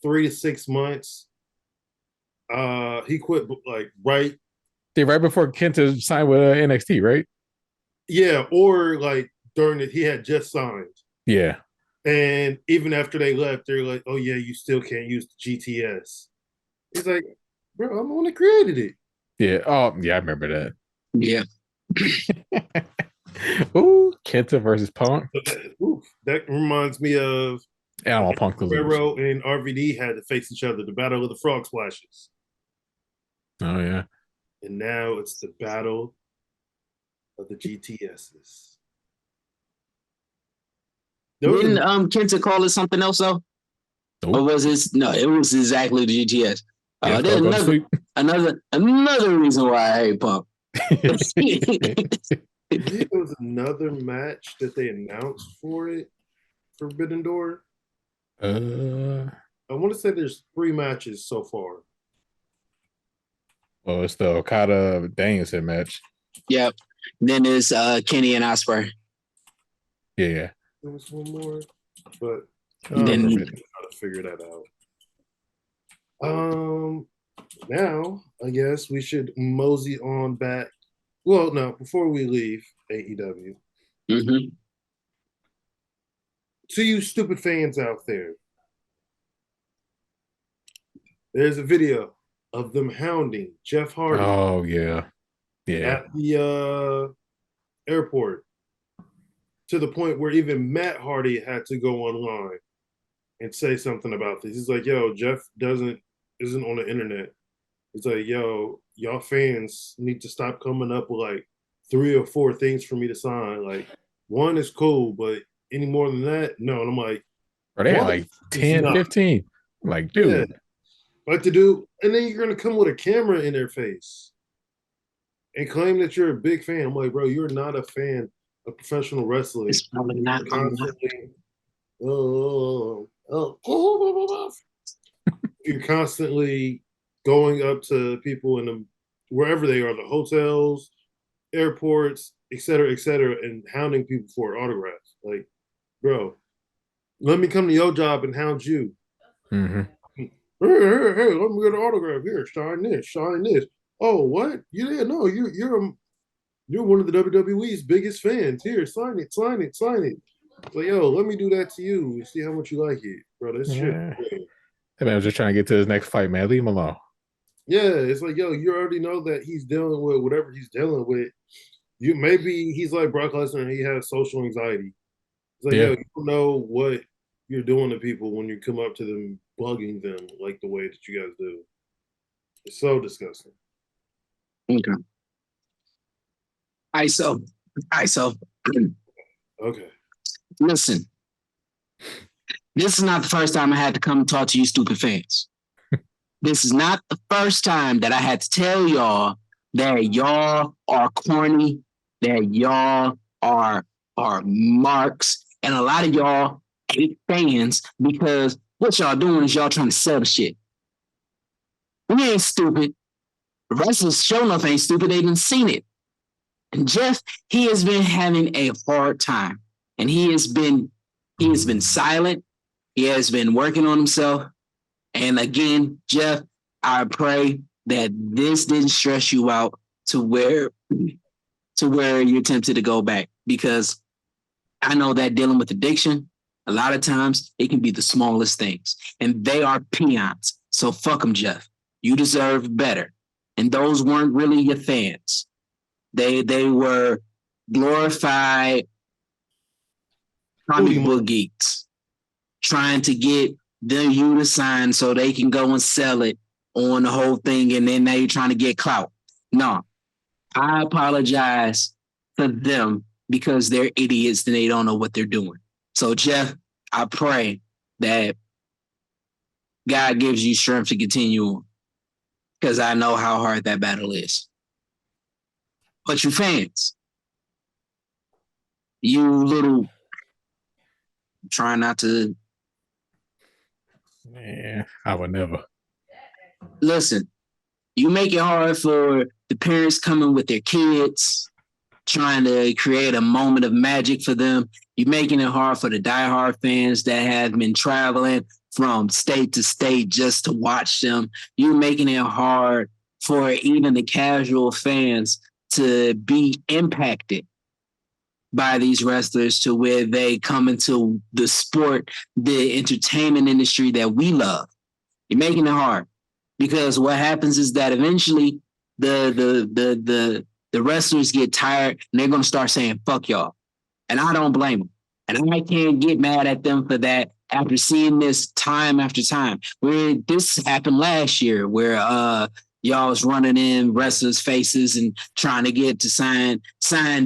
3 to 6 months. He quit like right right before Kenta signed with NXT, right? Yeah, or like during it, he had just signed. Yeah. And even after they left, they're like, "Oh yeah, you still can't use the GTS." He's like, "Bro, I'm the one that created it." Yeah. Oh, yeah, I remember that. Yeah. Ooh, Kenta versus Punk. Ooh, that reminds me of And I want Punk to lose. Guerrero and RVD had to face each other, the Battle of the Frog Splashes. Oh yeah. And now it's the Battle of the GTSs. Didn't Kenta call it something else though? Nope. Or was it no? It was exactly the GTS. Yeah, There's another reason why I hate Punk. There was another match that they announced for it, Forbidden Door. I want to say there's 3 matches so far. Well, it's the Okada Danielson match. Yep. Then there's Kenny and Ospreay. Yeah. There was one more, but Then I'm trying to figure that out. Now I guess we should mosey on back. Well, no, before we leave AEW, to you stupid fans out there, there's a video of them hounding Jeff Hardy. Oh yeah. At the airport, to the point where even Matt Hardy had to go online and say something about this. He's like, "Yo, Jeff isn't on the internet." He's like, "Yo, y'all fans need to stop coming up with like 3 or 4 things for me to sign. Like, one is cool, but any more than that, no." And I'm like, "Are they like 10, 15?" I'm like, dude. Yeah. Like to do, and then you're gonna come with a camera in their face and claim that you're a big fan. I'm like, bro, you're not a fan of professional wrestling. It's probably not constantly. You're constantly going up to people in the wherever they are, the hotels, airports, et cetera, and hounding people for autographs. Like, bro, let me come to your job and hound you. Mm-hmm. Hey, let me get an autograph here. Sign this. Oh, what? You didn't know? You're one of the WWE's biggest fans. Here, sign it. So, yo, let me do that to you. See how much you like it, bro. That's shit. That man was just trying to get to his next fight, man. Leave him alone. Yeah, it's like, yo, you already know that he's dealing with whatever he's dealing with. Maybe he's like Brock Lesnar and he has social anxiety. It's like, yo, you don't know what you're doing to people when you come up to them, bugging them like the way that you guys do. It's so disgusting. Okay. ISO. Okay. Listen, this is not the first time I had to come talk to you stupid fans. This is not the first time that I had to tell y'all that y'all are corny, that y'all are marks, and a lot of y'all hate fans because what y'all doing is y'all trying to sell the shit. We ain't stupid. The wrestlers sure enough ain't stupid. They didn't seen it. And Jeff, he has been having a hard time. And he has been silent. He has been working on himself. And again, Jeff, I pray that this didn't stress you out to where you're tempted to go back. Because I know that dealing with addiction, a lot of times it can be the smallest things. And they are peons. So fuck them, Jeff. You deserve better. And those weren't really your fans. They were glorified comic book geeks trying to get you to sign so they can go and sell it on the whole thing, and then now you're trying to get clout. No, I apologize for them because they're idiots and they don't know what they're doing. So, Jeff, I pray that God gives you strength to continue on because I know how hard that battle is. But you fans, you little, try not to. Man, I would never. Listen, you make it hard for the parents coming with their kids, trying to create a moment of magic for them. You're making it hard for the diehard fans that have been traveling from state to state just to watch them. You're making it hard for even the casual fans to be impacted by these wrestlers to where they come into the sport, the entertainment industry that we love. You're making it hard because what happens is that eventually the wrestlers get tired and they're going to start saying, fuck y'all. And I don't blame them. And I can't get mad at them for that after seeing this time after time. Where this happened last year where y'all was running in wrestlers' faces and trying to get to sign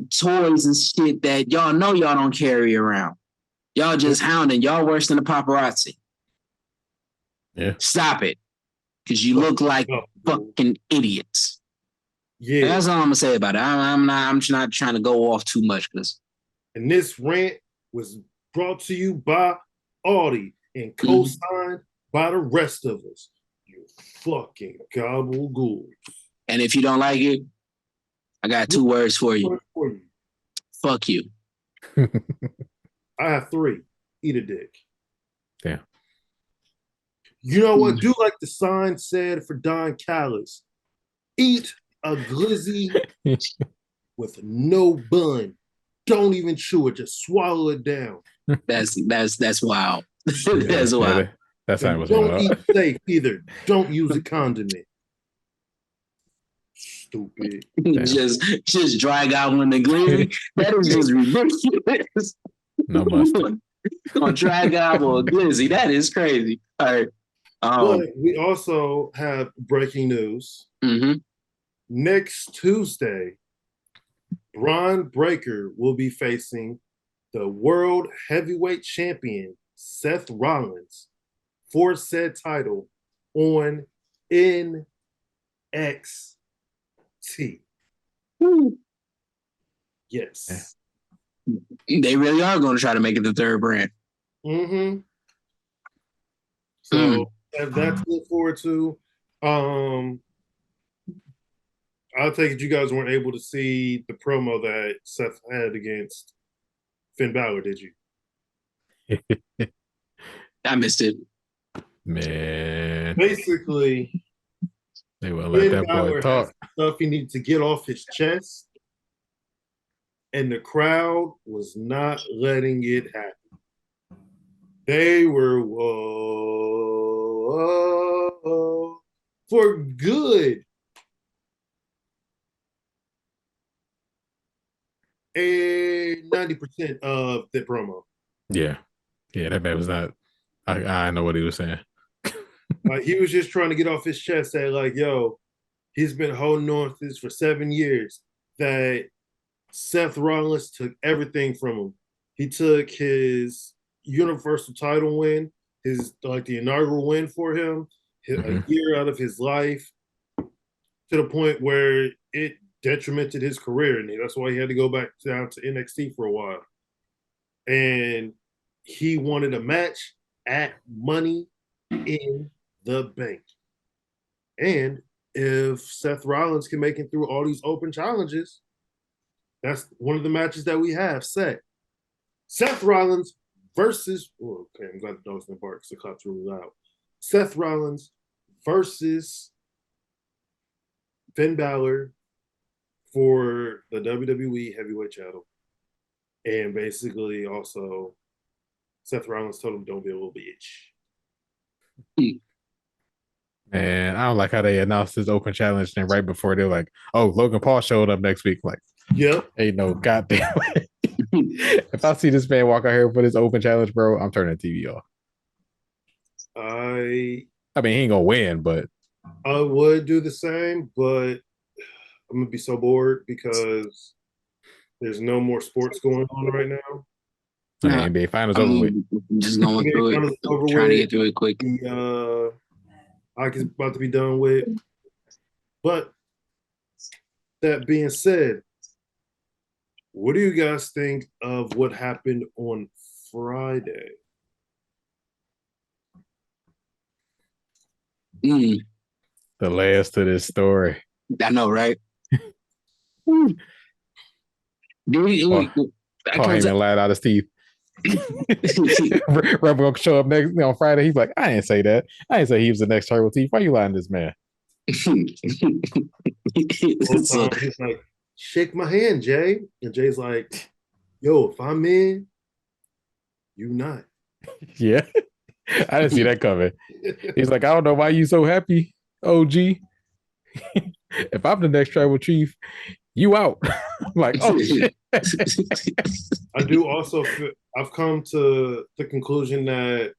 toys and shit that y'all know y'all don't carry around. Y'all just hounding. Y'all worse than the paparazzi. Yeah. Stop it. Because you look like fucking idiots. Yeah. And that's all I'm gonna say about it. I'm not trying to go off too much because. And this rant was brought to you by Audi and co-signed by the rest of us. You fucking gabagool. And if you don't like it, I got 2 words for you. Fuck you. I have 3. Eat a dick. Yeah. You know what? Do like the sign said for Don Callis. Eat a glizzy with no bun. Don't even chew it. Just swallow it down. That's wild. That's wild. That's how it was. Don't eat safe either. Don't use a condiment. Stupid. just dry gobbling the glizzy. That is just ridiculous. No mustard. On dry gobble a glizzy. That is crazy. All right. But we also have breaking news. Mm-hmm. Next Tuesday, Bron Breakker will be facing the World Heavyweight Champion, Seth Rollins, for said title on NXT. Yes. They really are going to try to make it the 3rd brand. Mm-hmm. So that's to look forward to. I'll take it you guys weren't able to see the promo that Seth had against Finn Balor, did you? I missed it. Man. Basically, they will let that boy talk. Stuff he needed to get off his chest, and the crowd was not letting it happen. They were whoa for good. And 90% of the promo. Yeah, that man was not. I know what he was saying. Like he was just trying to get off his chest that, like, yo, he's been holding on to this for 7 years. That Seth Rollins took everything from him. He took his Universal title win, the inaugural win for him, a year out of his life, to the point where it detrimented his career, and that's why he had to go back down to NXT for a while. And he wanted a match at Money in the Bank. And if Seth Rollins can make it through all these open challenges, that's one of the matches that we have set. Seth Rollins versus, I'm glad the dog's in the bark because the clap's really loud. Seth Rollins versus Finn Balor for the WWE Heavyweight title. And basically also Seth Rollins told him, don't be a little bitch. Man, I don't like how they announced this open challenge and right before they're like, oh, Logan Paul showed up next week. Like, yep. Ain't no goddamn way. If I see this man walk out here for this open challenge, bro, I'm turning the TV off. I mean, he ain't gonna win, but I would do the same, but I'm gonna be so bored because there's no more sports going on right now. NBA Finals over with. Just going through it. Trying to get through it quick. The hockey's about to be done with. But that being said, what do you guys think of what happened on Friday? The last of this story. I know, right? Paul Heyman lied out his teeth. Rebel gonna show up next on Friday. He's like, I didn't say that. I didn't say he was the next Turtle Teeth. Why you lying to this man? Whole time he's like, shake my hand, Jay. And Jay's like, yo, if I'm in, you not. Yeah. I didn't see that coming. He's like, I don't know why you so happy, OG. If I'm the next tribal chief, you out. I'm like, oh shit. I do also I've come to the conclusion that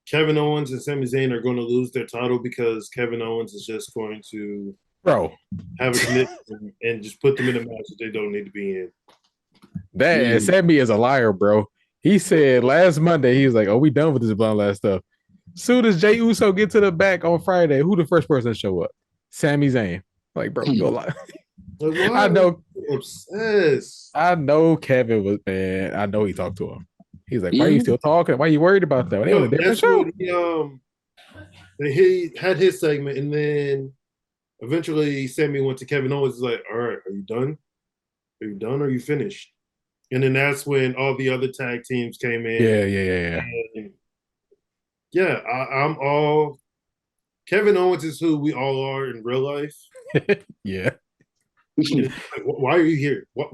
Kevin Owens and Sami Zayn are going to lose their title because Kevin Owens is just going to have a commitment and just put them in a match that they don't need to be in. That Sami is a liar, bro. He said last Monday, he was like, oh, we done with this Bloodline stuff. Soon as Jey Uso get to the back on Friday, who the first person to show up? Sami Zayn. Like, bro, you're a liar. Like, I know. Obsessed. I know Kevin was, man. I know he talked to him. He's like, why are you still talking? Why are you worried about that? They on a different show. He had his segment, and then eventually Sami went to Kevin Owens. He's like, all right, are you done? Are you done? Or are you finished? And then that's when all the other tag teams came in. Yeah. I'm all Kevin Owens is who we all are in real life. Yeah. Like, why are you here? What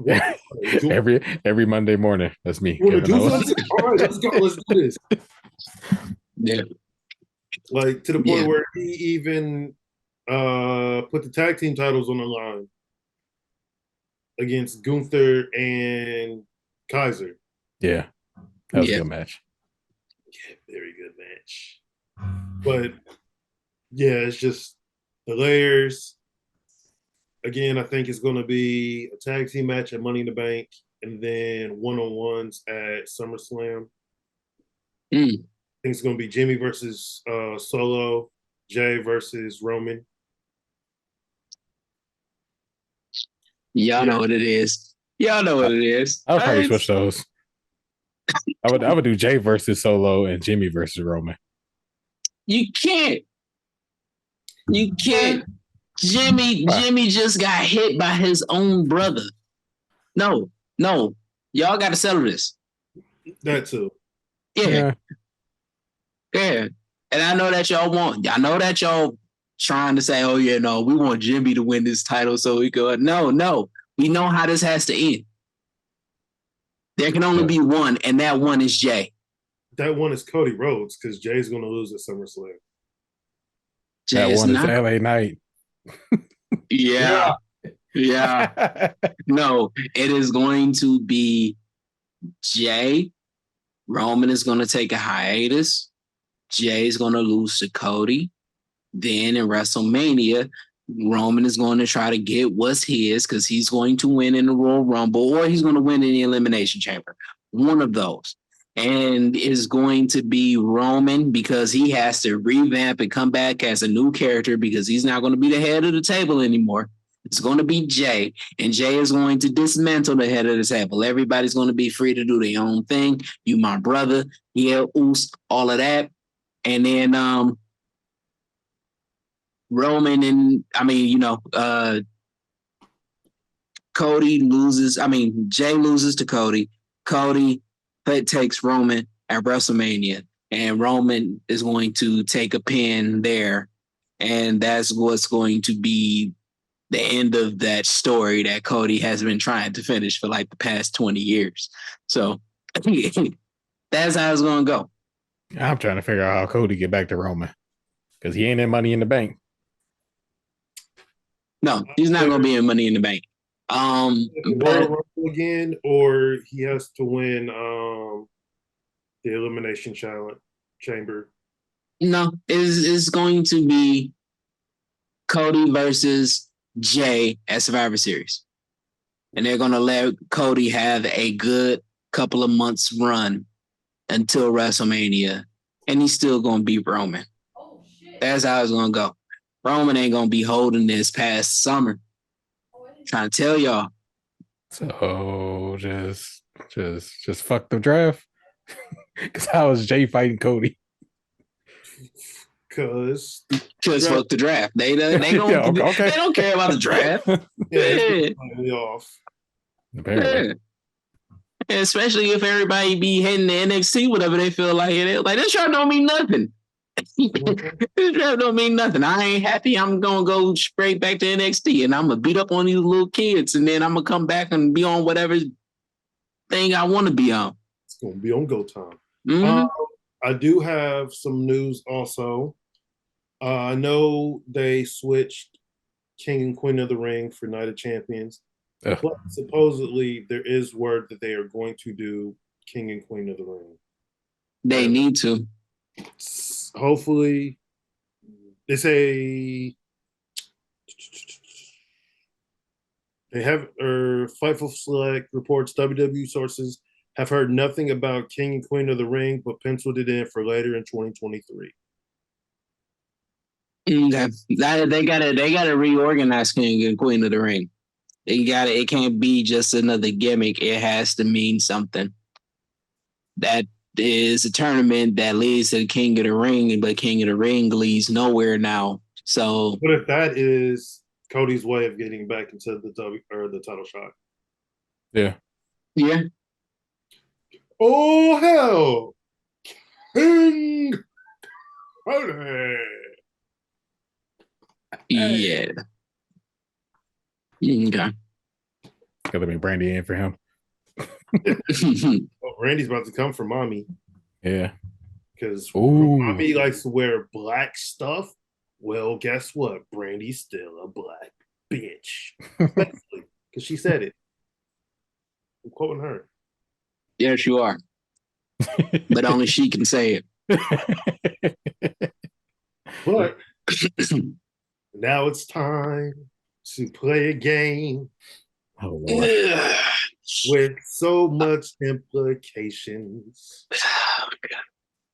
every Monday morning. That's me. You want to do something? All right, let's go. Let's do this. Yeah. Like to the point where he even put the tag team titles on the line against Gunther and Kaiser. Yeah. That was a good match. Yeah, very good match. But yeah, it's just the layers. Again, I think it's going to be a tag team match at Money in the Bank and then one-on-ones at SummerSlam. I think it's going to be Jimmy versus Solo, Jay versus Roman. Y'all know what it is. Y'all know what it is. I would probably switch those. I would do Jay versus Solo and Jimmy versus Roman. You can't. Jimmy just got hit by his own brother. No. Y'all got to settle this. That too. Yeah. And I know that y'all trying to say, oh yeah, no, we want Jimmy to win this title so we go. No. We know how this has to end. There can only be one, and that one is Jay. That one is Cody Rhodes, because Jay's going to lose at SummerSlam. That one is LA Knight. Yeah. No, it is going to be Jay. Roman is going to take a hiatus. Jay's going to lose to Cody. Then in WrestleMania, Roman is going to try to get what's his because he's going to win in the Royal Rumble or he's going to win in the Elimination Chamber. One of those. And is going to be Roman because he has to revamp and come back as a new character because he's not going to be the head of the table anymore. It's going to be Jay, and Jay is going to dismantle the head of the table. Everybody's going to be free to do their own thing. You, my brother, all of that. And then Roman and Cody loses. Jay loses to Cody. Cody takes Roman at WrestleMania, and Roman is going to take a pin there, and that's what's going to be the end of that story that Cody has been trying to finish for like the past 20 years. So that's how it's going to go. I'm trying to figure out how Cody get back to Roman because he ain't in Money in the Bank. No, he's not going to be in Money in the Bank. But again, or he has to win the Elimination Chamber. No, it's going to be Cody versus Jay at Survivor Series. And they're going to let Cody have a good couple of months run until WrestleMania. And he's still going to beat Roman. Oh, shit. That's how it's going to go. Roman ain't going to be holding this past summer. Trying to tell y'all. So just fuck the draft. Because how is Jay fighting Cody? Because fuck the draft. They don't care about the draft. Yeah. Especially if everybody be heading to NXT, whatever they feel like it is. Like this y'all don't mean nothing. That don't mean nothing. I ain't happy. I'm gonna go straight back to NXT and I'm gonna beat up on these little kids and then I'm gonna come back and be on whatever thing I want to be on. It's gonna be on Go Time. Mm-hmm. I do have some news also. I know they switched King and Queen of the Ring for Night of Champions. But supposedly there is word that they are going to do King and Queen of the Ring. They need to. Hopefully, they say they have, or Fightful Select reports WWE sources have heard nothing about King and Queen of the Ring, but penciled it in for later in 2023. They gotta reorganize King and Queen of the Ring. It can't be just another gimmick. It has to mean something. That is a tournament that leads to the King of the Ring, but King of the Ring leads nowhere now. So, what if that is Cody's way of getting back into the title shot? Yeah. Oh hell, King Cody. Yeah. Okay. Gotta be Brandy in for him. Randy's about to come for mommy. Yeah. Because mommy likes to wear black stuff. Well, guess what? Brandy's still a black bitch. Because she said it. I'm quoting her. Yes, you are. But only she can say it. But now it's time to play a game. Oh, Lord. With so much implications.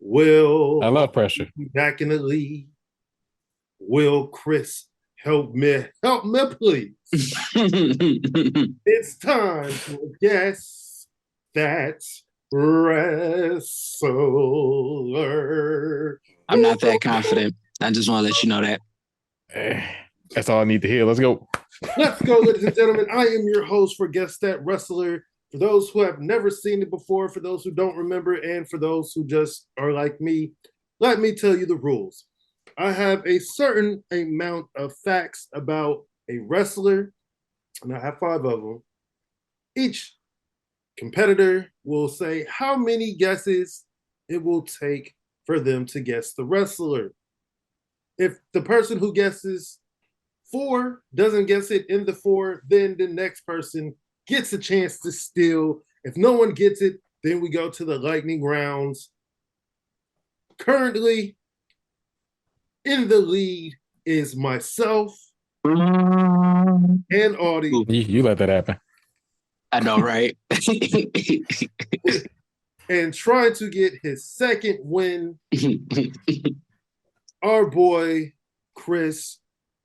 Will I love pressure. Be back in the league? Will Chris help me? Help me, please. It's time to guess that wrestler. I'm not that confident. I just want to let you know that. That's all I need to hear. Let's go. Let's go, ladies and gentlemen. I am your host for Guess That Wrestler. For those who have never seen it before, for those who don't remember, and for those who just are like me, let me tell you the rules. I have a certain amount of facts about a wrestler, and I have 5 of them. Each competitor will say how many guesses it will take for them to guess the wrestler. If the person who guesses 4 doesn't guess it in the 4, then the next person gets a chance to steal. If no one gets it, then we go to the lightning rounds. Currently, in the lead is myself and Audie. You let that happen. I know, right? And trying to get his second win, our boy Chris,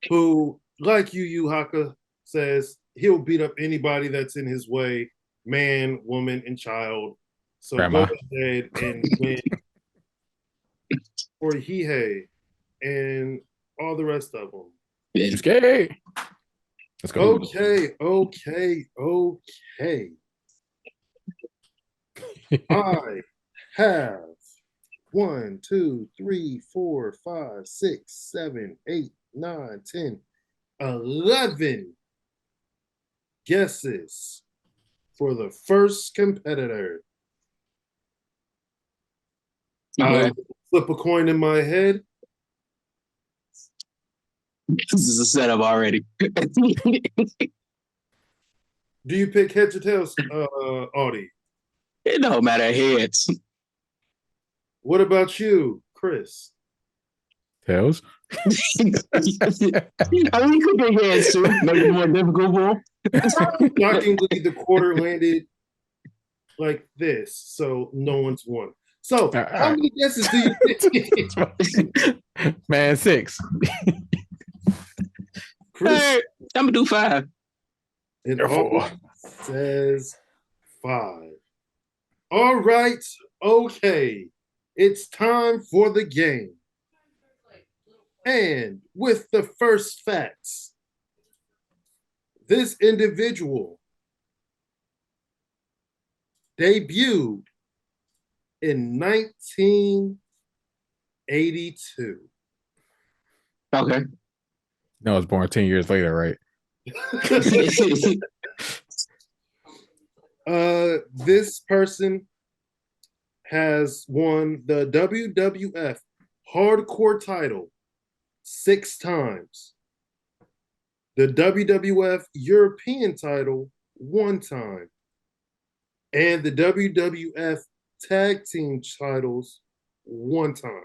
who, like Yu Haka says, he'll beat up anybody that's in his way, man, woman, and child. So Grandma. Go ahead and win for Hihei and all the rest of them. Okay. Let's go. Okay. I have 1, 2, 3, 4, 5, 6, 7, 8, 9, 10, 11 guesses for the first competitor. I flip a coin in my head. This is a setup already. Do you pick heads or tails, Audie? It don't matter, heads. What about you, Chris? Tails? I mean, you could pick heads too. Make it more difficult for him. Shockingly, the quarter landed like this, so no one's won. So, how many guesses do you pick? Man, 6. Chris, hey, I'm gonna do 5. And Audie says 5. All right, okay. It's time for the game. And with the first facts, this individual debuted in 19 82. Okay. No, I was born 10 years later, right? This person has won the WWF Hardcore title 6 times, the WWF European title 1 time, and the WWF Tag Team titles 1 time.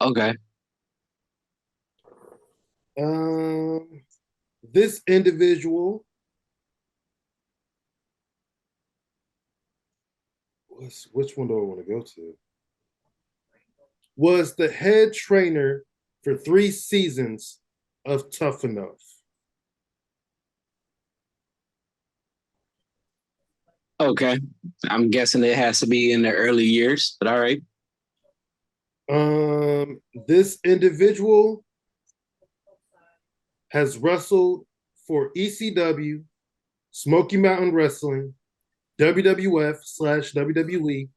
Okay. This individual which one do I want to go to? Was the head trainer for 3 seasons of Tough Enough. Okay. I'm guessing it has to be in the early years, but all right. This individual has wrestled for ECW, Smoky Mountain Wrestling, WWF/WWE,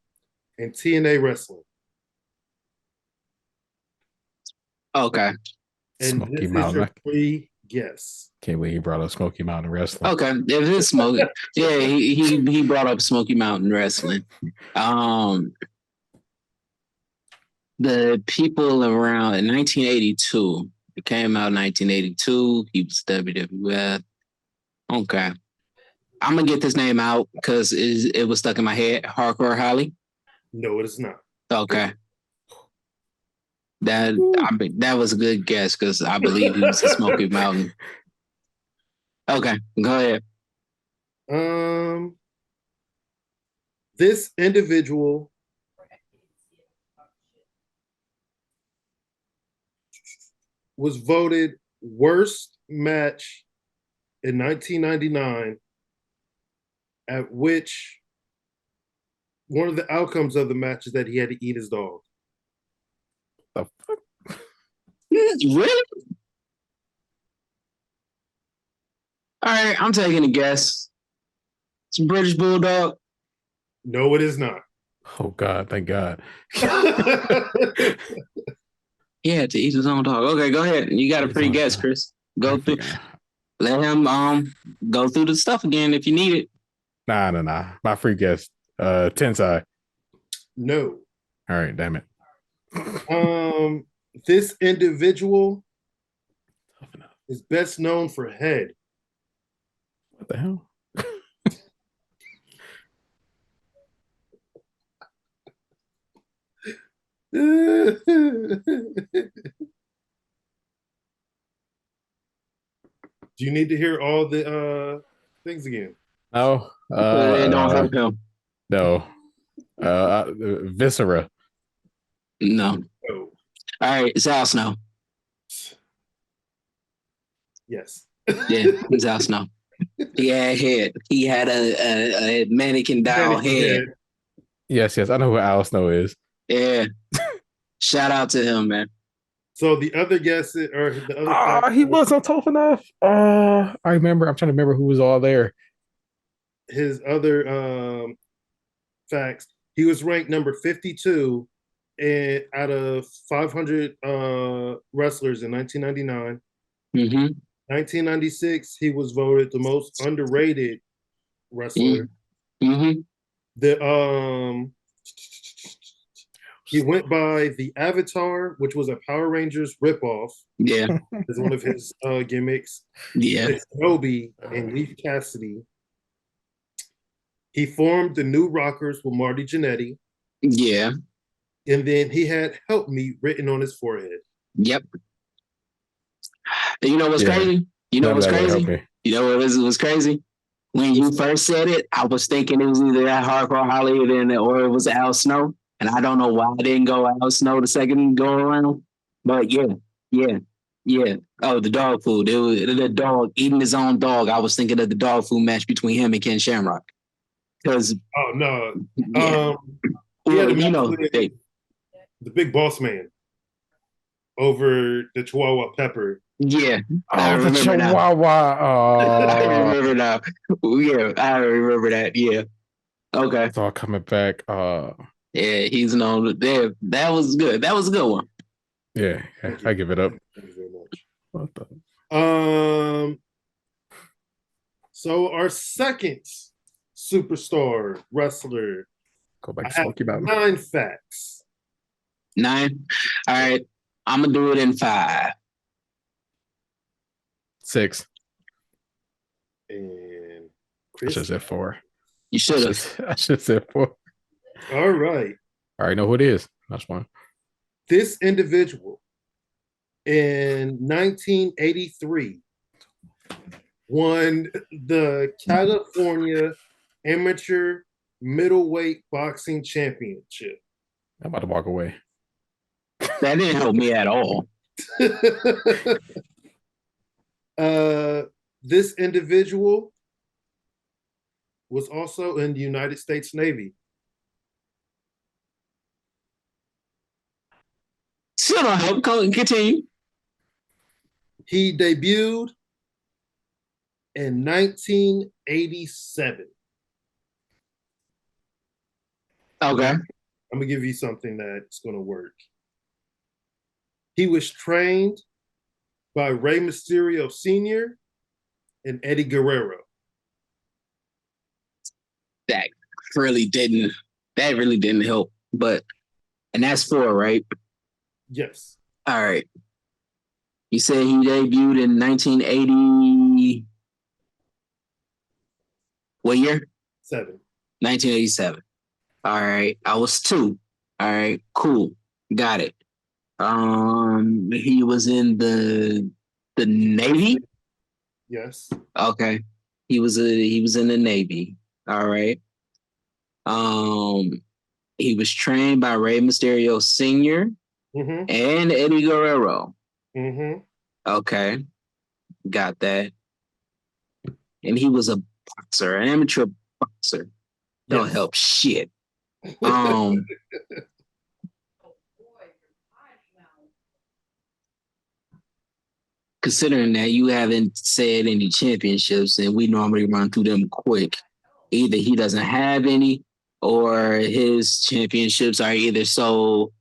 and TNA Wrestling. Okay. And Smoky this Mountain. is your free guess. Can't believe he brought up Smoky Mountain Wrestling. Okay. If it's Smoky, yeah, he brought up Smoky Mountain Wrestling. The people around in 1982. It came out in 1982. He was WWF. Okay. I'm gonna get this name out because it was stuck in my head. Hardcore Holly. No, it is not. Okay. That was a good guess because I believe he was a Smoky Mountain. Okay, go ahead. This individual was voted worst match in 1999, at which one of the outcomes of the match is that he had to eat his dog. The fuck? Really? All right, I'm taking a guess. It's a British Bulldog. No, it is not. Oh God, thank God. Yeah, to eat his own dog. Okay, go ahead. You got a pretty guess, Chris. Go through. Let him go through the stuff again if you need it. Nah. My free guess. Tensai. No. All right, damn it. This individual is best known for Head. What the hell? Do you need to hear all the things again? No. It don't help him. No. Viscera. No. No. All right, it's Al Snow. Yes. Yeah, it's Al Snow. He had head. He had a mannequin doll head. Yes. I know who Al Snow is. Yeah. Shout out to him, man. So the other guess or the other he wasn't tough enough. I remember. I'm trying to remember who was all there. His other facts. He was ranked number 52 out of 500 wrestlers in 1999. 1996, he was voted the most underrated wrestler. He went by the Avatar, which was a Power Rangers ripoff. Yeah, as one of his gimmicks. Yeah, Toby and Leaf Cassidy. He formed the New Rockers with Marty Jannetty. Yeah. And then he had "Help Me" written on his forehead. Yep. You know what's crazy? You know what's crazy? You know what was crazy? When you first said it, I was thinking it was either that Hardcore Holly or it was Al Snow. And I don't know why I didn't go Al Snow the second go around. But yeah. Oh, the dog food. It was the dog eating his own dog. I was thinking of the dog food match between him and Ken Shamrock. Because the big boss man over the Chihuahua Pepper. Yeah. I remember the Chihuahua. I remember now. Yeah, I remember that. Yeah. Okay. It's all coming back. Yeah, he's known there. That was good. That was a good one. Yeah, I give it up. Thank you very much. What the? So our second superstar wrestler. Go back I to have Smoky Mountain. 9 facts. 9. All right. I'm gonna do it in 5. 6. And I Chris. should have said 4. You should have. I should have said 4. All right. I already know who it is. That's one. This individual in 1983 won the California Amateur Middleweight Boxing Championship. I'm about to walk away. That didn't help me at all. This individual was also in the United States Navy. Still don't help. Continue. He debuted in 1987. Okay. I'm gonna give you something that's gonna work. He was trained by Rey Mysterio Sr. and Eddie Guerrero. That really didn't help. And that's 4, right? Yes. All right. You said he debuted in 1980. What year? 7. 1987. All right. I was 2. All right. Cool. Got it. He was in the Navy. Yes. Okay. He was in the Navy. All right. He was trained by Rey Mysterio Sr. Mm-hmm. and Eddie Guerrero. Mm-hmm. Okay. Got that. And he was a boxer, an amateur boxer. Don't help shit. Considering that you haven't said any championships and we normally run through them quick, either he doesn't have any or his championships are either so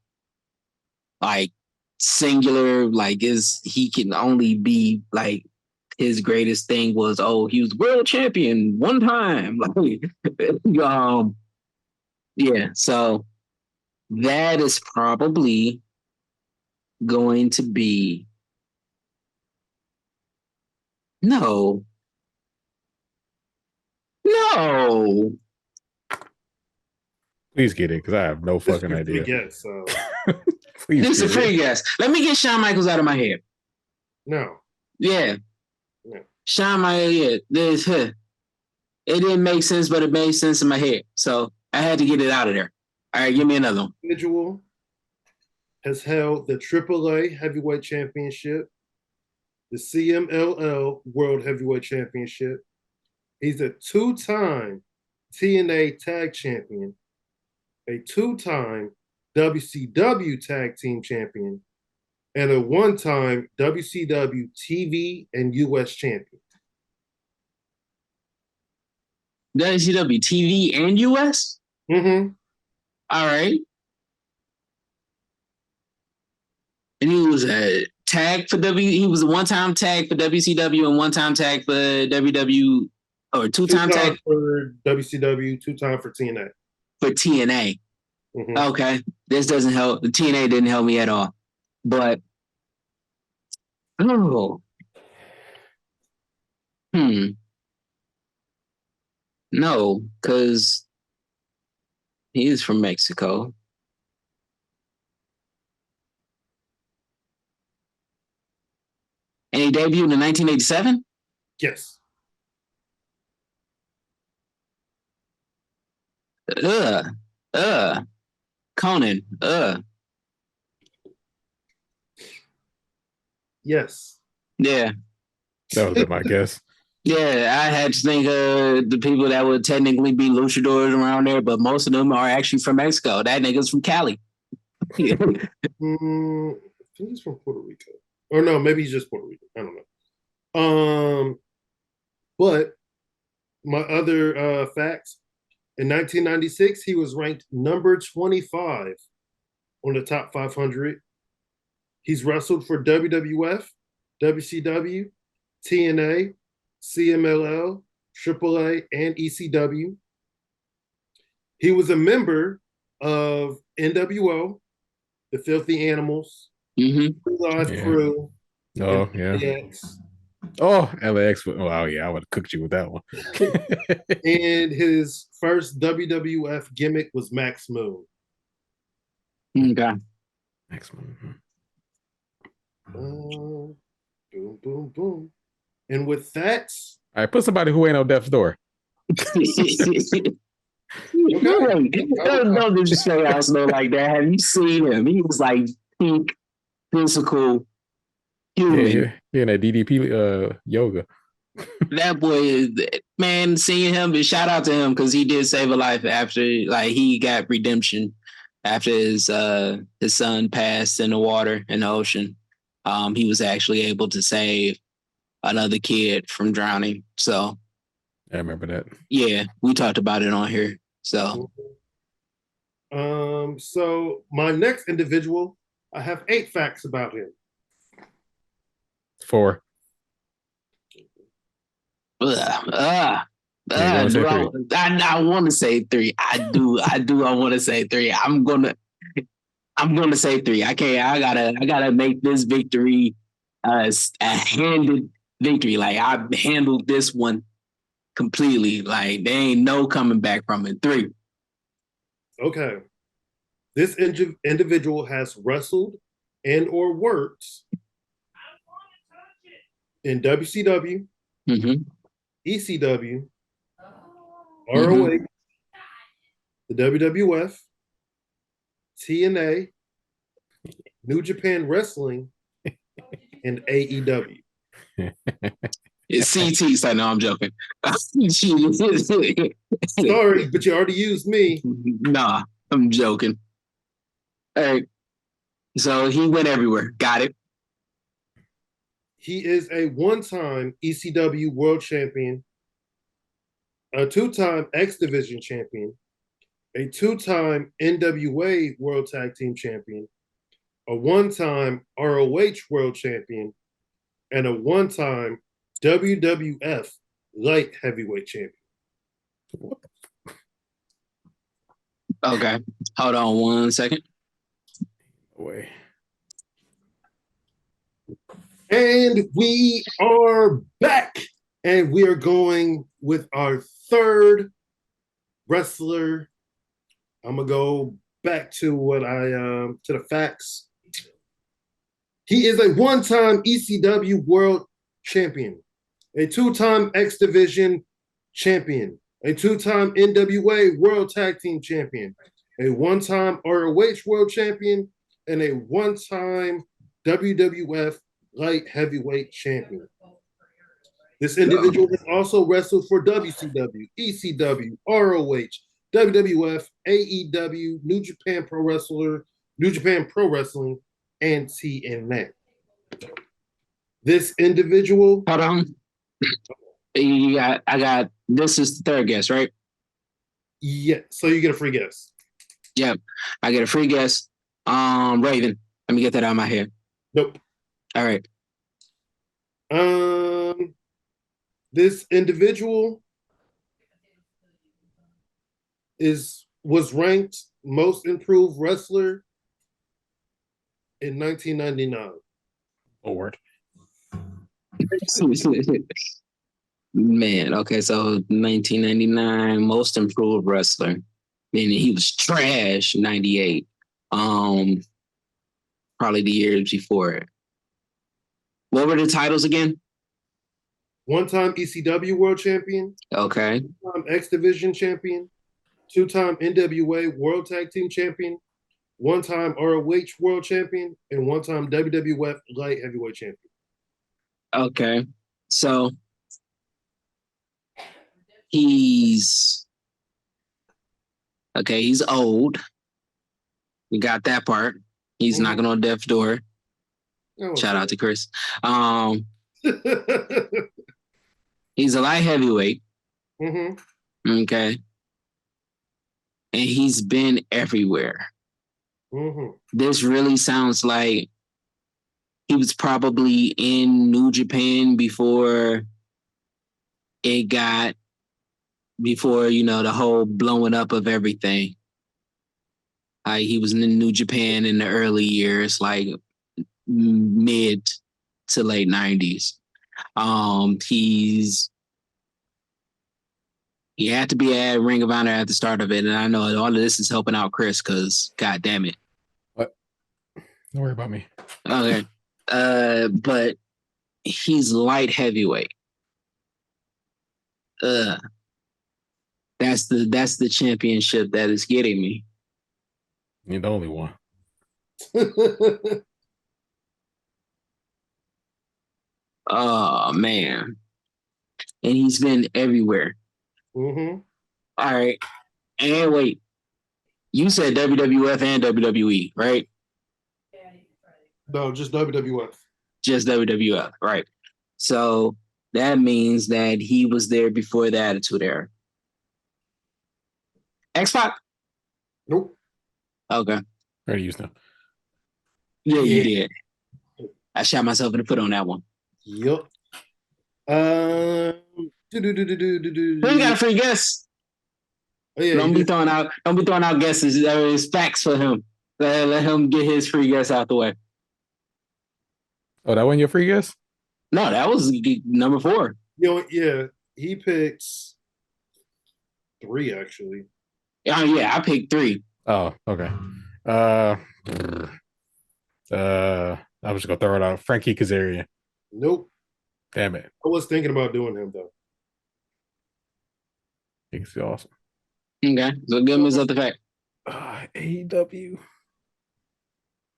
like singular, like he can only be like his greatest thing was, he was world champion one time. Like, yeah, so that is probably going to be no. Please get it, because I have no fucking idea. Yes. So. Please. This is a free guess. Let me get Shawn Michaels out of my head. No. Yeah. No. Shawn Michaels. Yeah. It didn't make sense, but it made sense in my head, so I had to get it out of there. All right, give me another one. Individual has held the AAA Heavyweight Championship, the CMLL World Heavyweight Championship. He's a 2-time TNA Tag Champion, a 2-time WCW Tag Team Champion, and a 1-time WCW TV and US Champion. WCW TV and US? Mm-hmm. All right. And he was a tag for he was a 1-time tag for WCW and 1-time tag for WW, or 2-time tag for WCW, 2-time for TNA. For TNA. Mm-hmm. Okay. This doesn't help. The TNA didn't help me at all. But no, because he is from Mexico. And he debuted in 1987? Yes. Conan. Yes. Yeah. That would be my guess. Yeah, I had to think of the people that would technically be luchadors around there, but most of them are actually from Mexico. That nigga's from Cali. I think he's from Puerto Rico. Or no, maybe he's just Puerto Rican. I don't know. But my other facts, In 1996, he was ranked number 25 on the top 500. He's wrestled for WWF, WCW, TNA, CMLL, AAA, and ECW. He was a member of NWO, the Filthy Animals, Live Crew, Oh, yeah. LAX. Oh, LAX. Wow, yeah, I would have cooked you with that one. And his first WWF gimmick was Max Moon. Okay. Max Moon. Boom, boom, boom. And with that, all right, put somebody who ain't on death's door. No disrespect, I also like that. Have you seen him? He was like peak physical human. Yeah, in that DDP yoga. That boy is, man, seeing him, and shout out to him because he did save a life after, like, he got redemption after his son passed in the water in the ocean. He was actually able to save another kid from drowning. So I remember that. Yeah, we talked about it on here. So so my next individual, I have 8 facts about him. 4. I want to say 3. I want to say 3. I'm gonna say 3. I can't. I gotta make this victory a handed victory. Like, I handled this one completely. Like, there ain't no coming back from it. 3. Okay. This individual has wrestled and or worked in WCW, ECW, ROH, the WWF, TNA, New Japan Wrestling, and AEW. It's CT, so no, I'm joking. Sorry, but you already used me. Nah, I'm joking. All right. So he went everywhere. Got it. He is a 1-time ECW World Champion, a 2-time X Division Champion, a 2-time NWA World Tag Team Champion, a 1-time ROH World Champion, and a 1-time WWF Light Heavyweight Champion. Okay. Hold on 1 second. Boy. And we are back. And we are going with our 3rd wrestler. I'm going to go back to what to the facts. He is a 1-time ECW World Champion, a 2-time X Division Champion, a 2-time NWA World Tag Team Champion, a 1-time ROH World Champion, and a 1-time WWF Light Heavyweight Champion. This individual has also wrestled for WCW, ECW, ROH, WWF, AEW, New Japan Pro Wrestling, and TNA. This individual. Hold on. This is the 3rd guess, right? Yeah. So you get a free guess. Yep. I get a free guess. Raven. Let me get that out of my head. Nope. All right. This individual was ranked most improved wrestler in 1999. Lord. Man, okay, so 1999, most improved wrestler. Meaning he was trash 98. Probably the years before it. What were the titles again? 1-time ECW World Champion. Okay. 2-time X Division Champion. 2-time NWA World Tag Team Champion. 1-time ROH World Champion. And 1-time WWF Light Heavyweight Champion. Okay. So he's old. We got that part. He's knocking on death's door. Shout out to Chris. He's a light heavyweight. Okay. and he's been everywhere. Mm-hmm. This really sounds like he was probably in New Japan before the whole blowing up of everything. He was in New Japan in the early years, like mid to late 90s. He had to be at Ring of Honor at the start of it, and I know all of this is helping out Chris because, god damn it. What? Don't worry about me. Okay. But he's light heavyweight. That's the championship that is getting me. You're the only one. Oh man. And he's been everywhere. Mm-hmm. All right. And wait. You said WWF and WWE, right? No, just WWF. Just WWF, right. So that means that he was there before the Attitude Era. X-Pac? Nope. Okay. Already used them. Yeah, you did. I shot myself in the foot on that one. Yep. Who you got a free guess? Oh, yeah, Don't be throwing out guesses. There is facts for him. Let him get his free guess out the way. Oh, that wasn't your free guess? No, that was number 4. Yeah, he picks 3 actually. Oh yeah, I picked 3. Oh, okay. I was just gonna throw it out. Frankie Kazarian. Nope. Damn it. I was thinking about doing him though. He's awesome. Okay, so give him his other fact. AEW.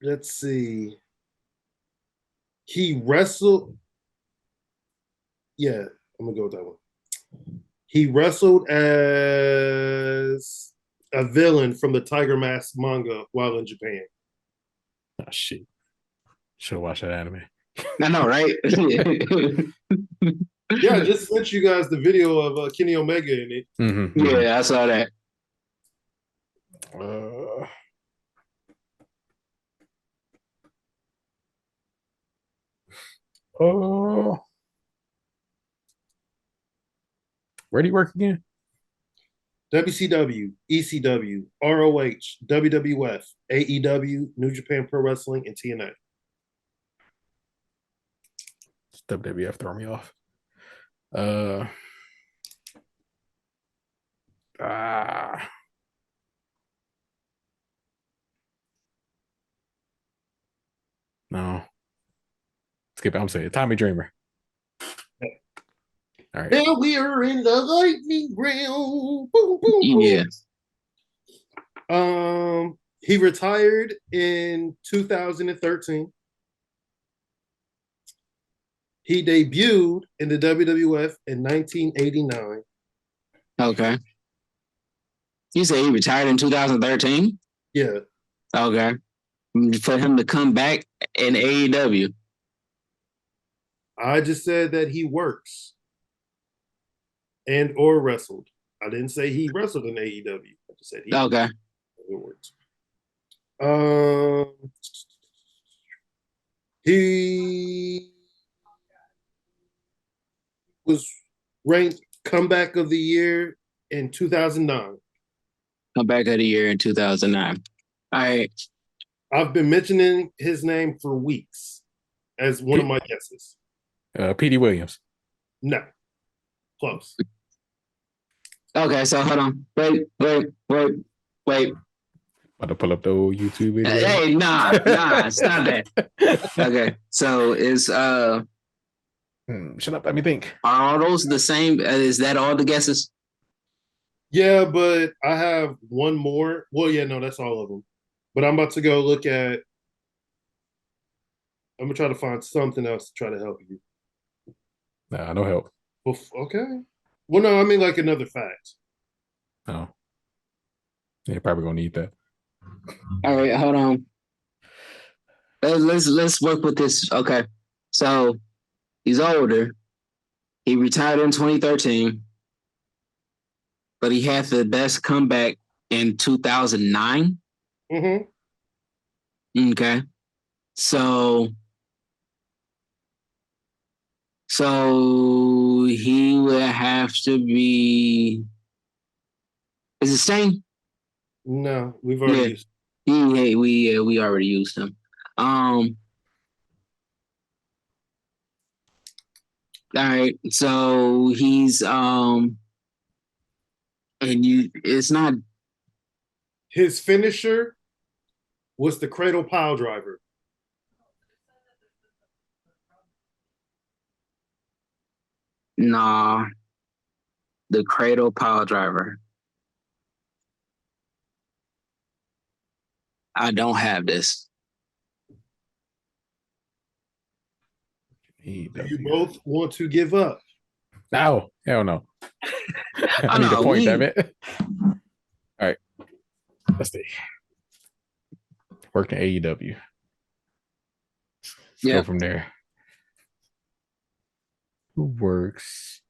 Let's see. He wrestled. Yeah, I'm gonna go with that one. He wrestled as a villain from the Tiger Mask manga while in Japan. Oh shit. Should have watched that anime. I know, right? Yeah, I just sent you guys the video of Kenny Omega in it. Mm-hmm. Yeah, I saw that. Where do you work again? WCW, ECW, ROH, WWF, AEW, New Japan Pro Wrestling, and TNA. WWF throw me off. No. Skip it. I'm saying Tommy Dreamer. All right. Now we are in the lightning round. Boom, boom, boom. Yeah. He retired in 2013. He debuted in the WWF in 1989. Okay. You say he retired in 2013? Yeah. Okay. For him to come back in AEW. I just said that he works and or wrestled. I didn't say he wrestled in AEW. I just said he works. He was ranked comeback of the year in 2009. Comeback of the year in 2009. All right. I've been mentioning his name for weeks as one of my guesses. P.D. Williams. No. Close. Okay, so hold on. Wait. About to pull up the old YouTube video. Hey, nah, stop that. Okay, so is shut up, let me think. Are all those the same? Is that all the guesses? Yeah, but I have one more. Well, yeah, no, that's all of them. But I'm about to go look at. I'm gonna try to find something else to try to help you. Nah, no help. Okay. Well, no, I mean like another fact. Oh. Yeah, probably gonna need that. All right, hold on. Let's work with this. Okay, so he's older. He retired in 2013, but he had the best comeback in 2009. Mm-hmm. Okay. So he would have to be. Is it Stain? No, we've already used. We already used him. All right. So he's and it's not. His finisher was the cradle pile driver. Nah, the cradle pile driver. I don't have this. Do you both want to give up? No, hell no. I need a point, damn it. All right. Let's see. Working AEW. Let's go from there. Who works?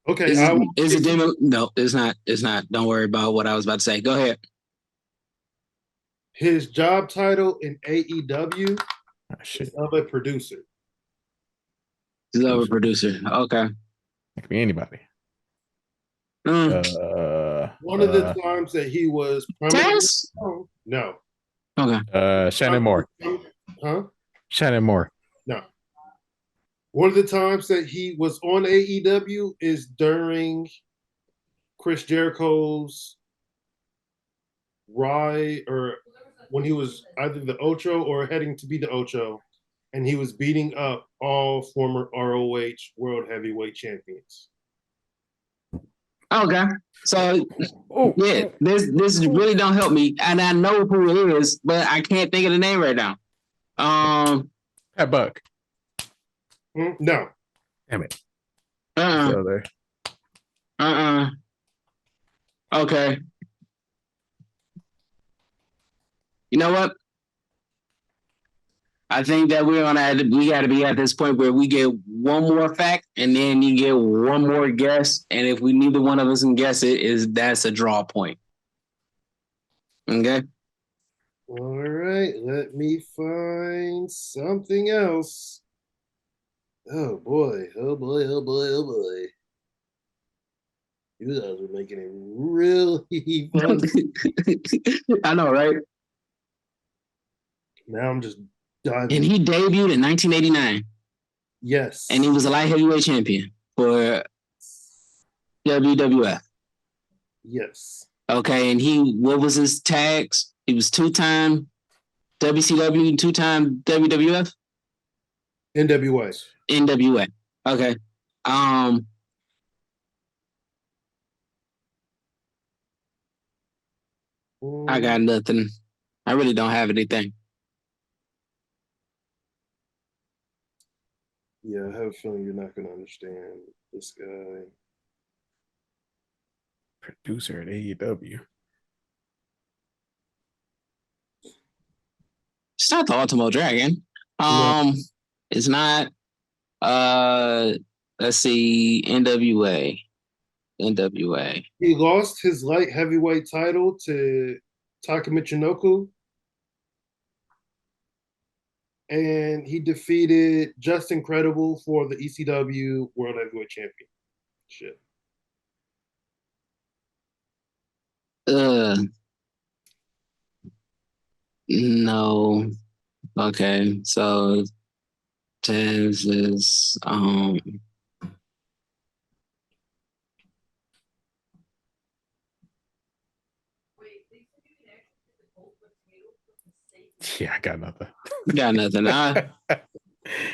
Okay. Is it demo? No, it's not. It's not. Don't worry about what I was about to say. Go ahead. His job title in AEW is of a producer. He's of a producer. Okay. It could be anybody. One of the times that he was no. Okay. Shannon Moore. Huh? Shannon Moore. No. One of the times that he was on AEW is during Chris Jericho's ride, or when he was either the Ocho or heading to be the Ocho, and he was beating up all former ROH World Heavyweight Champions. Okay. So yeah, this really don't help me. And I know who it is, but I can't think of the name right now. Pat Buck. No. Damn it. Okay. You know what? I think that we got to be at this point where we get one more fact and then you get one more guess. And if we neither one of us can guess it, that's a draw point. Okay. All right. Let me find something else. Oh boy. You guys are making it really fun. I know, right? Now I'm just diving. And he debuted in 1989. Yes. And he was a light heavyweight champion for WWF. Yes. Okay, and what was his tags? He was 2-time WCW and 2-time WWF? NWA. NWA. Okay. I got nothing. I really don't have anything. Yeah, I have a feeling you're not going to understand this guy. Producer at AEW. It's not the Ultimo Dragon. No. It's not. Let's see. NWA. He lost his light heavyweight title to Taka Michinoku. And he defeated Just Incredible for the ECW World Heavyweight Championship. No. Okay, so Taz is Yeah, I got nothing. Got nothing. I'm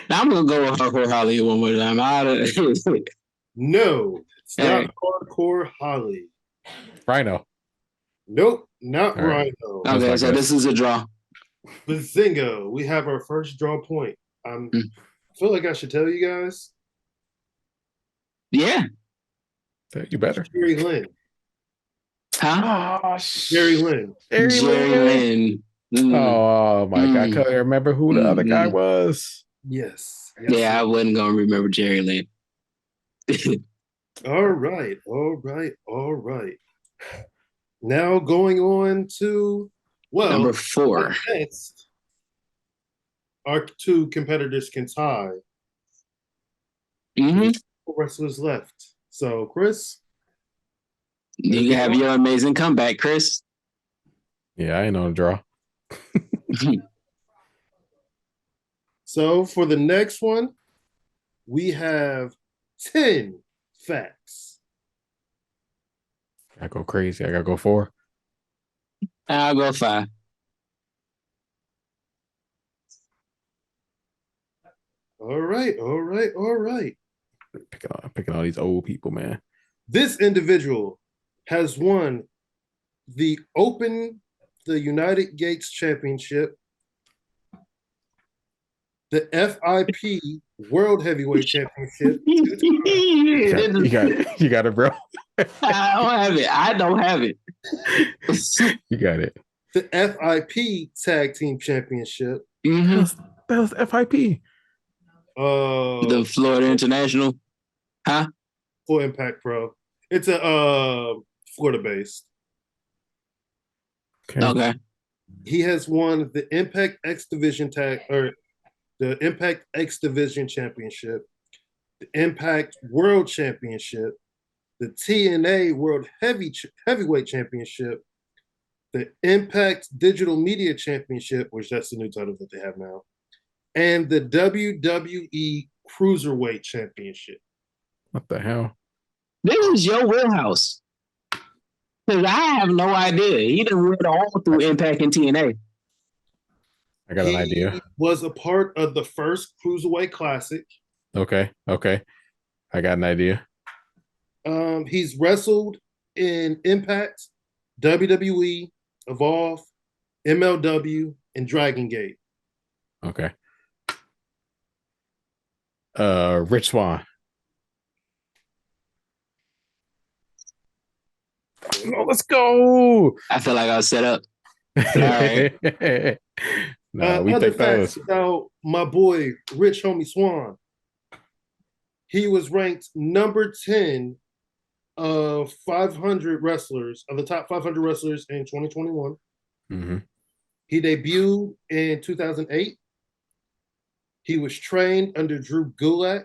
gonna go with Hardcore Holly one more time. No, it's not Hardcore Holly. Rhino. Nope, not right. Rhino. Okay, so this is a draw. Bazingo, we have our first draw point. I feel like I should tell you guys. Yeah. You better. Jerry Lynn. Huh? Oh, Jerry Lynn. Jerry Lynn. Oh my God. I couldn't remember who the other guy was. Yes. Yeah, I wasn't gonna remember Jerry Lynn. All right. Now going on to Number 4. Next, our two competitors can tie. Mm-hmm. 4 wrestlers left. So, Chris, You can have your amazing comeback, Chris. Yeah, I ain't on a draw. So for the next one, we have 10 facts. I go crazy. I gotta go 4. I'll go 5. All right. Picking all these old people, man. This individual has won the United Gates Championship, the FIP World Heavyweight Championship. You got it, bro. I don't have it. You got it. The FIP Tag Team Championship. Mm-hmm. That was FIP. The Florida International. Huh? Full Impact Pro. It's a Florida based. Okay. He has won the Impact X Division the Impact X Division Championship, the Impact World Championship, the TNA World Heavyweight Championship, the Impact Digital Media Championship, which that's the new title that they have now, and the WWE Cruiserweight Championship. What the hell? This is your wheelhouse. Because I have no idea. He done went all through Impact and TNA. I got an idea. He was a part of the first Cruiserweight Classic. Okay. I got an idea. He's wrestled in Impact, WWE, Evolve, MLW, and Dragon Gate. Okay. Rich Swann. Oh, let's go. I feel like I was set up. All right. No, we other take facts those. about my boy Rich Homie Swann. He was ranked number 10 of 500 wrestlers, of the top 500 wrestlers in 2021. Mm-hmm. He debuted in 2008. He was trained under Drew Gulak.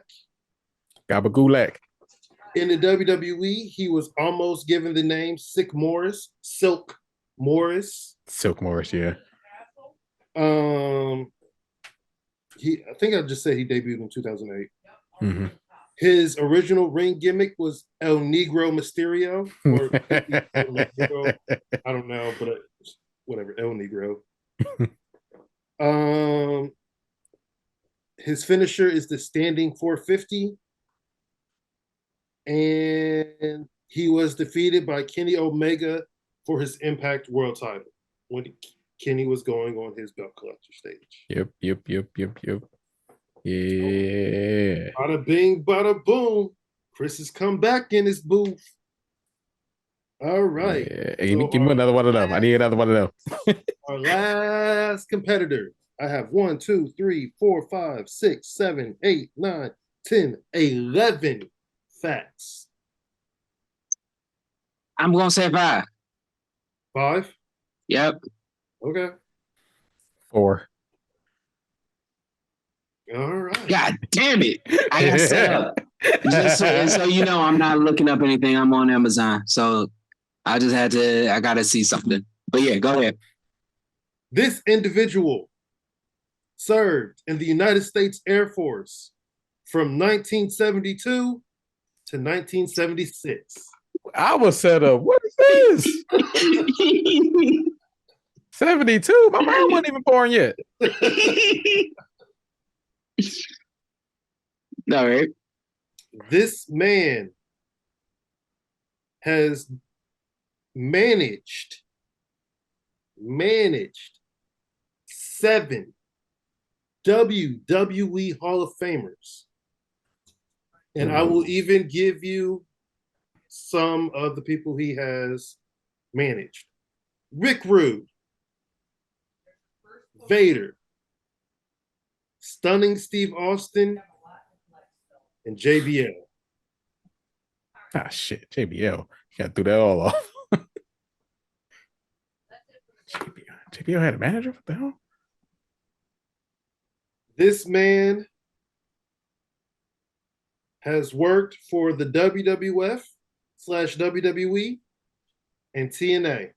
Gabagulak. In the WWE, he was almost given the name Silk Morris. Silk Morris, yeah. I think I just said he debuted in 2008. Mm-hmm. His original ring gimmick was El Negro Mysterio, or El Negro, I don't know, but whatever, El Negro. His finisher is the standing 450, and he was defeated by Kenny Omega for his Impact World title when Kenny was going on his belt collector stage. Yep. Yeah. Bada bing, bada boom. Chris has come back in his booth. All right. Yeah. Hey, give me another one of them. I need another one of them. Our last competitor. I have 1, 2, 3, 4, 5, 6, 7, 8, 9, 10, 11 facts. I'm going to say 5. 5? Yep. Okay. 4. All right. God damn it. I got set up. Just so you know, I'm not looking up anything. I'm on Amazon. So I got to see something. But yeah, go ahead. This individual served in the United States Air Force from 1972 to 1976. I was set up. What is this? 72? My mom wasn't even born yet. All right. This man has managed 7 WWE Hall of Famers. And I will even give you some of the people he has managed. Rick Rude, Vader, Stunning Steve Austin, and JBL. Ah, shit. JBL. You got to do that all off. JBL had a manager? What the hell? This man has worked for the WWF/WWE and TNA.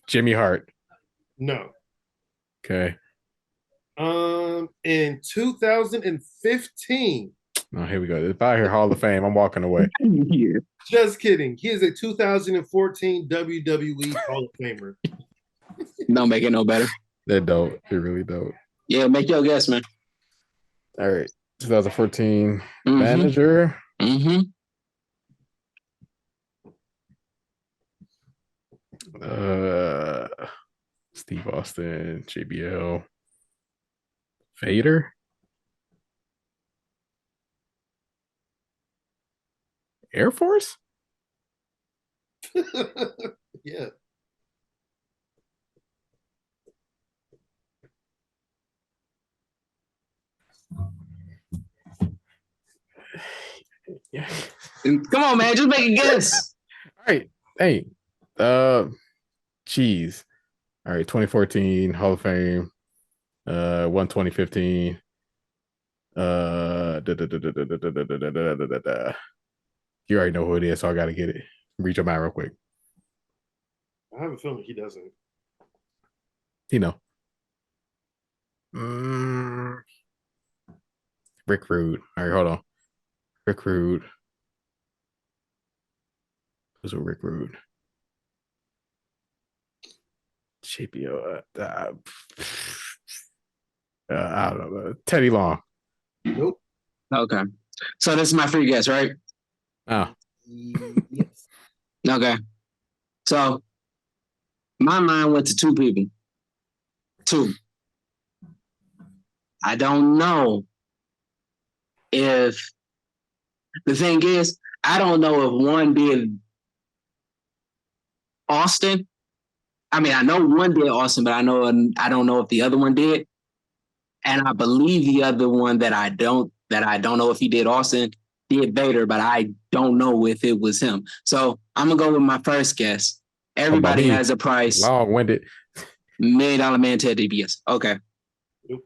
Jimmy Hart. No. Okay. In 2015. Oh, here we go. If I hear Hall of Fame, I'm walking away. Yeah. Just kidding. He is a 2014 WWE Hall of Famer. Don't make it no better. That don't. It really don't. Yeah, make your guess, man. All right. 2014 manager. Mm-hmm. Steve Austin, JBL, Vader, Air Force. Yeah. Yeah. Come on, man. Just make a guess. All right. Hey. Cheese. All right. 2014 Hall of Fame. 2015. You already know who it is, so I gotta get it. Read your mind real quick. I have a feeling he doesn't. You know. Rick Rude. All right, hold on. Rick Rude. Who's a Rick Rude? JBL. I don't know. Teddy Long. Nope. Okay. So this is my free guess, right? Oh. Yes. Okay. So my mind went to two people. Two. I don't know if the thing is, I don't know if one did Austin. I mean, I know one did Austin, but I don't know if the other one did. And I believe the other one that I don't know if he did Austin did Vader, but I don't know if it was him. So I'm gonna go with my first guess. Everybody has a price. Long-winded. $1 million man Ted DiBiase. Okay. Yep.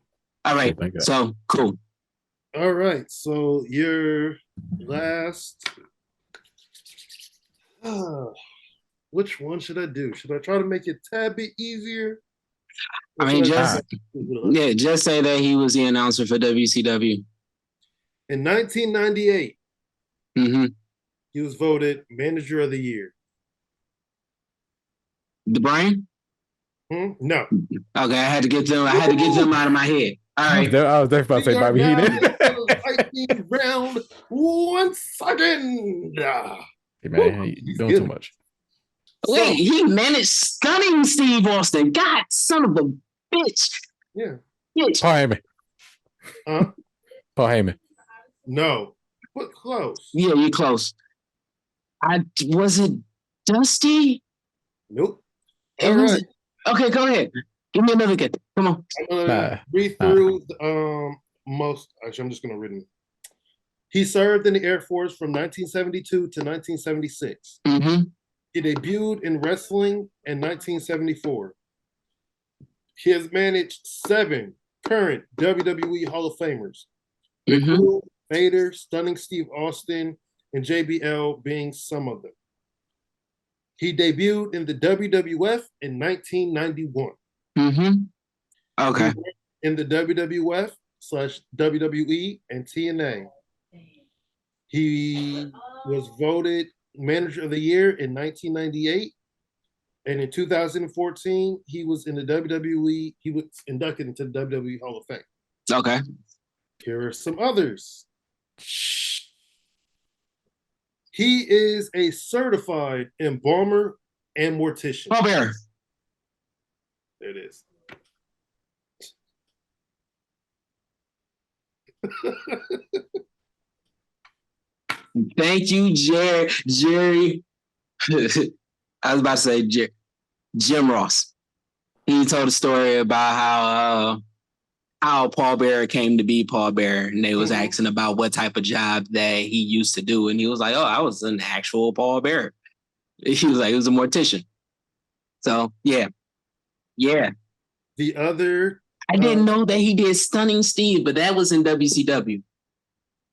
All right. So cool. All right. So your last. Which one should I do? Should I try to make it a tad bit easier? I mean, just say that he was the announcer for WCW. In 1998, he was voted Manager of the Year. The Brian? No. Okay, I had to get them out of my head. All right. I was definitely about to say Bobby Heenan. Round 1 second. Hey man, you're doing too much. Wait, he managed stunning Steve Austin. God, son of a bitch. Yeah. Bitch. Paul Heyman. Huh? Paul Heyman. No. But close. Yeah, you're close. Was it Dusty? Nope. All right. Okay, go ahead. Give me another guess. Come on. I'm gonna read through most. Actually, I'm just gonna read them. He served in the Air Force from 1972 to 1976. He debuted in wrestling in 1974. He has managed 7 current WWE Hall of Famers. Vader, Stunning Steve Austin, and JBL being some of them. He debuted in the WWF in 1991. Okay. In the WWF/WWE and TNA. He was voted Manager of the Year in 1998. And in 2014, he was in the WWE. He was inducted into the WWE Hall of Fame. Okay. Here are some others. He is a certified embalmer and mortician. Paul Bearer. There it is. Thank you, Jerry. I was about to say Jim Ross. He told a story about how how Paul Bearer came to be Paul Bearer, and they was asking about what type of job that he used to do, and he was like, "Oh, I was an actual Paul Bearer." He was like, "He was a mortician." So yeah. The other, I didn't know that he did Stunning Steve, but that was in WCW.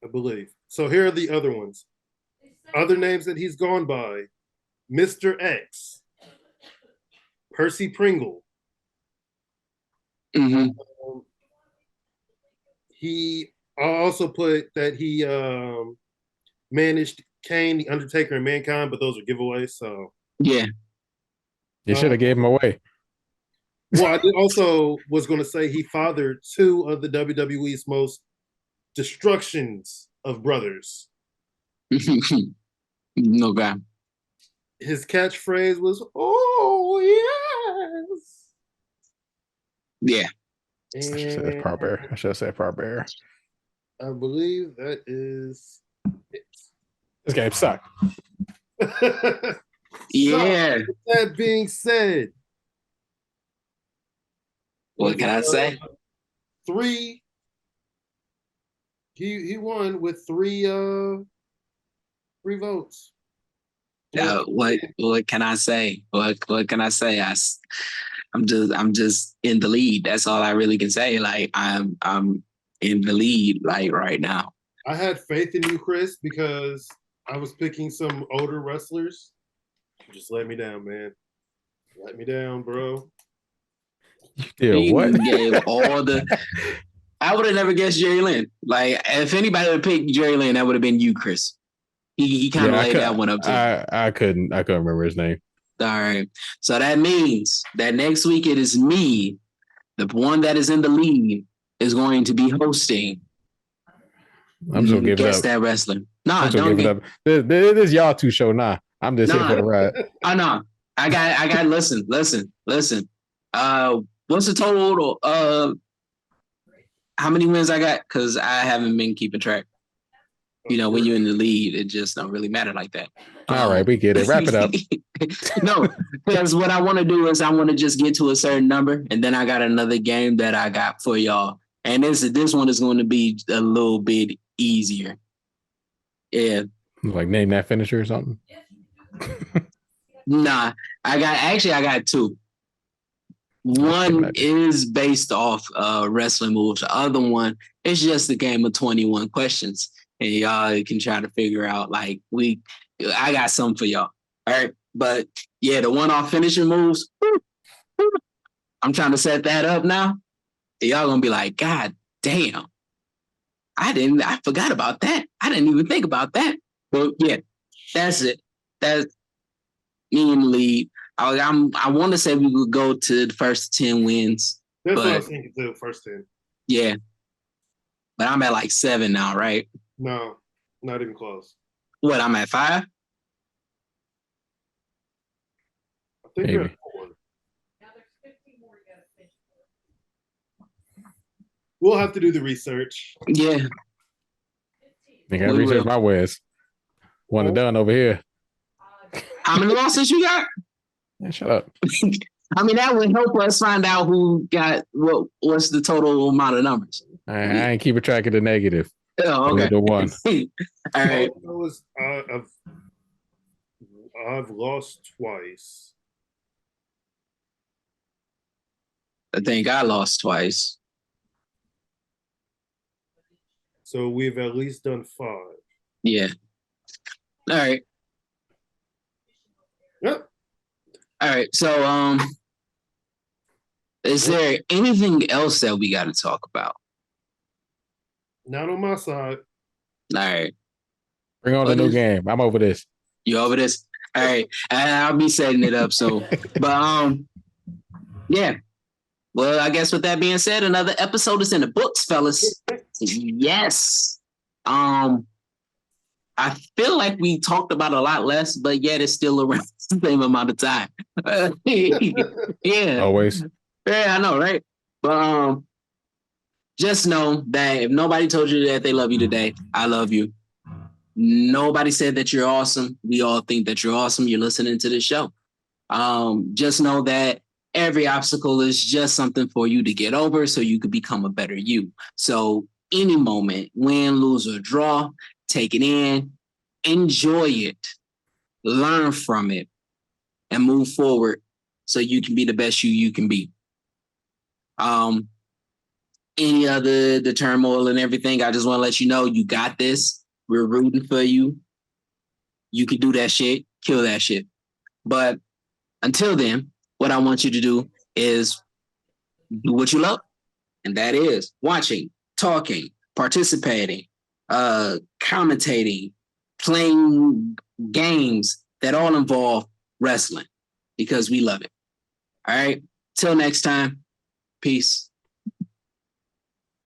I believe. So here are the other ones. Other names that he's gone by: Mr. X, Percy Pringle. Mm-hmm. He also put that he managed Kane, The Undertaker, and Mankind, but those are giveaways. So yeah, you should have gave him away. Well, I also was going to say he fathered two of the WWE's most destructions of brothers. No guy. His catchphrase was, "Oh yes." Yeah. I should have said Paul Bearer. I believe that is it. This game sucked. Yeah. So, with that being said, what can I say? 3. He won with three votes. What can I say? What can I say? I'm just in the lead. That's all I really can say. Like I'm in the lead like right now. I had faith in you, Chris, because I was picking some older wrestlers. You just let me down, man. Let me down, bro. Yeah, what? Gave all the. I would have never guessed Jerry Lynn. Like if anybody would pick Jerry Lynn, that would have been you, Chris. He kind of laid that one up too. I couldn't remember his name. All right. So that means that next week it is me, the one that is in the lead, is going to be hosting. I'm just gonna give it up. Guess that wrestling. Nah, don't give it up. This y'all two show. Nah, I'm just here for the ride. Oh no. I got listen. What's the total? How many wins I got? Because I haven't been keeping track. You know, when you're in the lead, it just don't really matter like that. All right, we get it. Wrap it up. No, because what I want to do is I want to just get to a certain number, and then I got another game that I got for y'all. And this one is going to be a little bit easier. Yeah. Like name that finisher or something? Nah, I got two. One is based off wrestling moves. The other one is just a game of 21 questions. And y'all can try to figure out, like, I got something for y'all. All right. But yeah, the one-off finishing moves, I'm trying to set that up now. Y'all gonna be like, God damn. I forgot about that. I didn't even think about that. But yeah, that's it. That's me in the lead. I want to say we would go to the first 10 wins. That's what I was thinking too, first 10. Yeah. But I'm at like 7 now, right? No, not even close. What, I'm at 5? I think you're at 4. Now there's 15 more you gotta finish. We'll have to do the research. Yeah. I gotta research my ways. One and done over here. How many losses you got? Yeah, shut up. I mean, that would help us find out who got what's the total amount of numbers. I ain't keeping track of the negative. Oh, okay. The one. All right. I've lost twice. I think I lost twice. So we've at least done 5. Yeah. All right. Yep. All right. So, is there anything else that we got to talk about? Not on my side. All right. Bring on the new game. I'm over this. You over this? All right. I'll be setting it up. So, but yeah. Well, I guess with that being said, another episode is in the books, fellas. Yes. I feel like we talked about a lot less, but yet it's still around the same amount of time. Yeah. Always. Yeah, I know, right? But just know that if nobody told you that they love you today, I love you. Nobody said that you're awesome. We all think that you're awesome. You're listening to this show. Just know that every obstacle is just something for you to get over so you could become a better you. So any moment, win, lose, or draw, take it in, enjoy it, learn from it, and move forward so you can be the best you can be. Any other the turmoil and everything, I just want to let you know you got this. We're rooting for you. You can do that shit, kill that shit. But until then, what I want you to do is do what you love. And that is watching, talking, participating, commentating, playing games that all involve wrestling because we love it. All right. Till next time. Peace.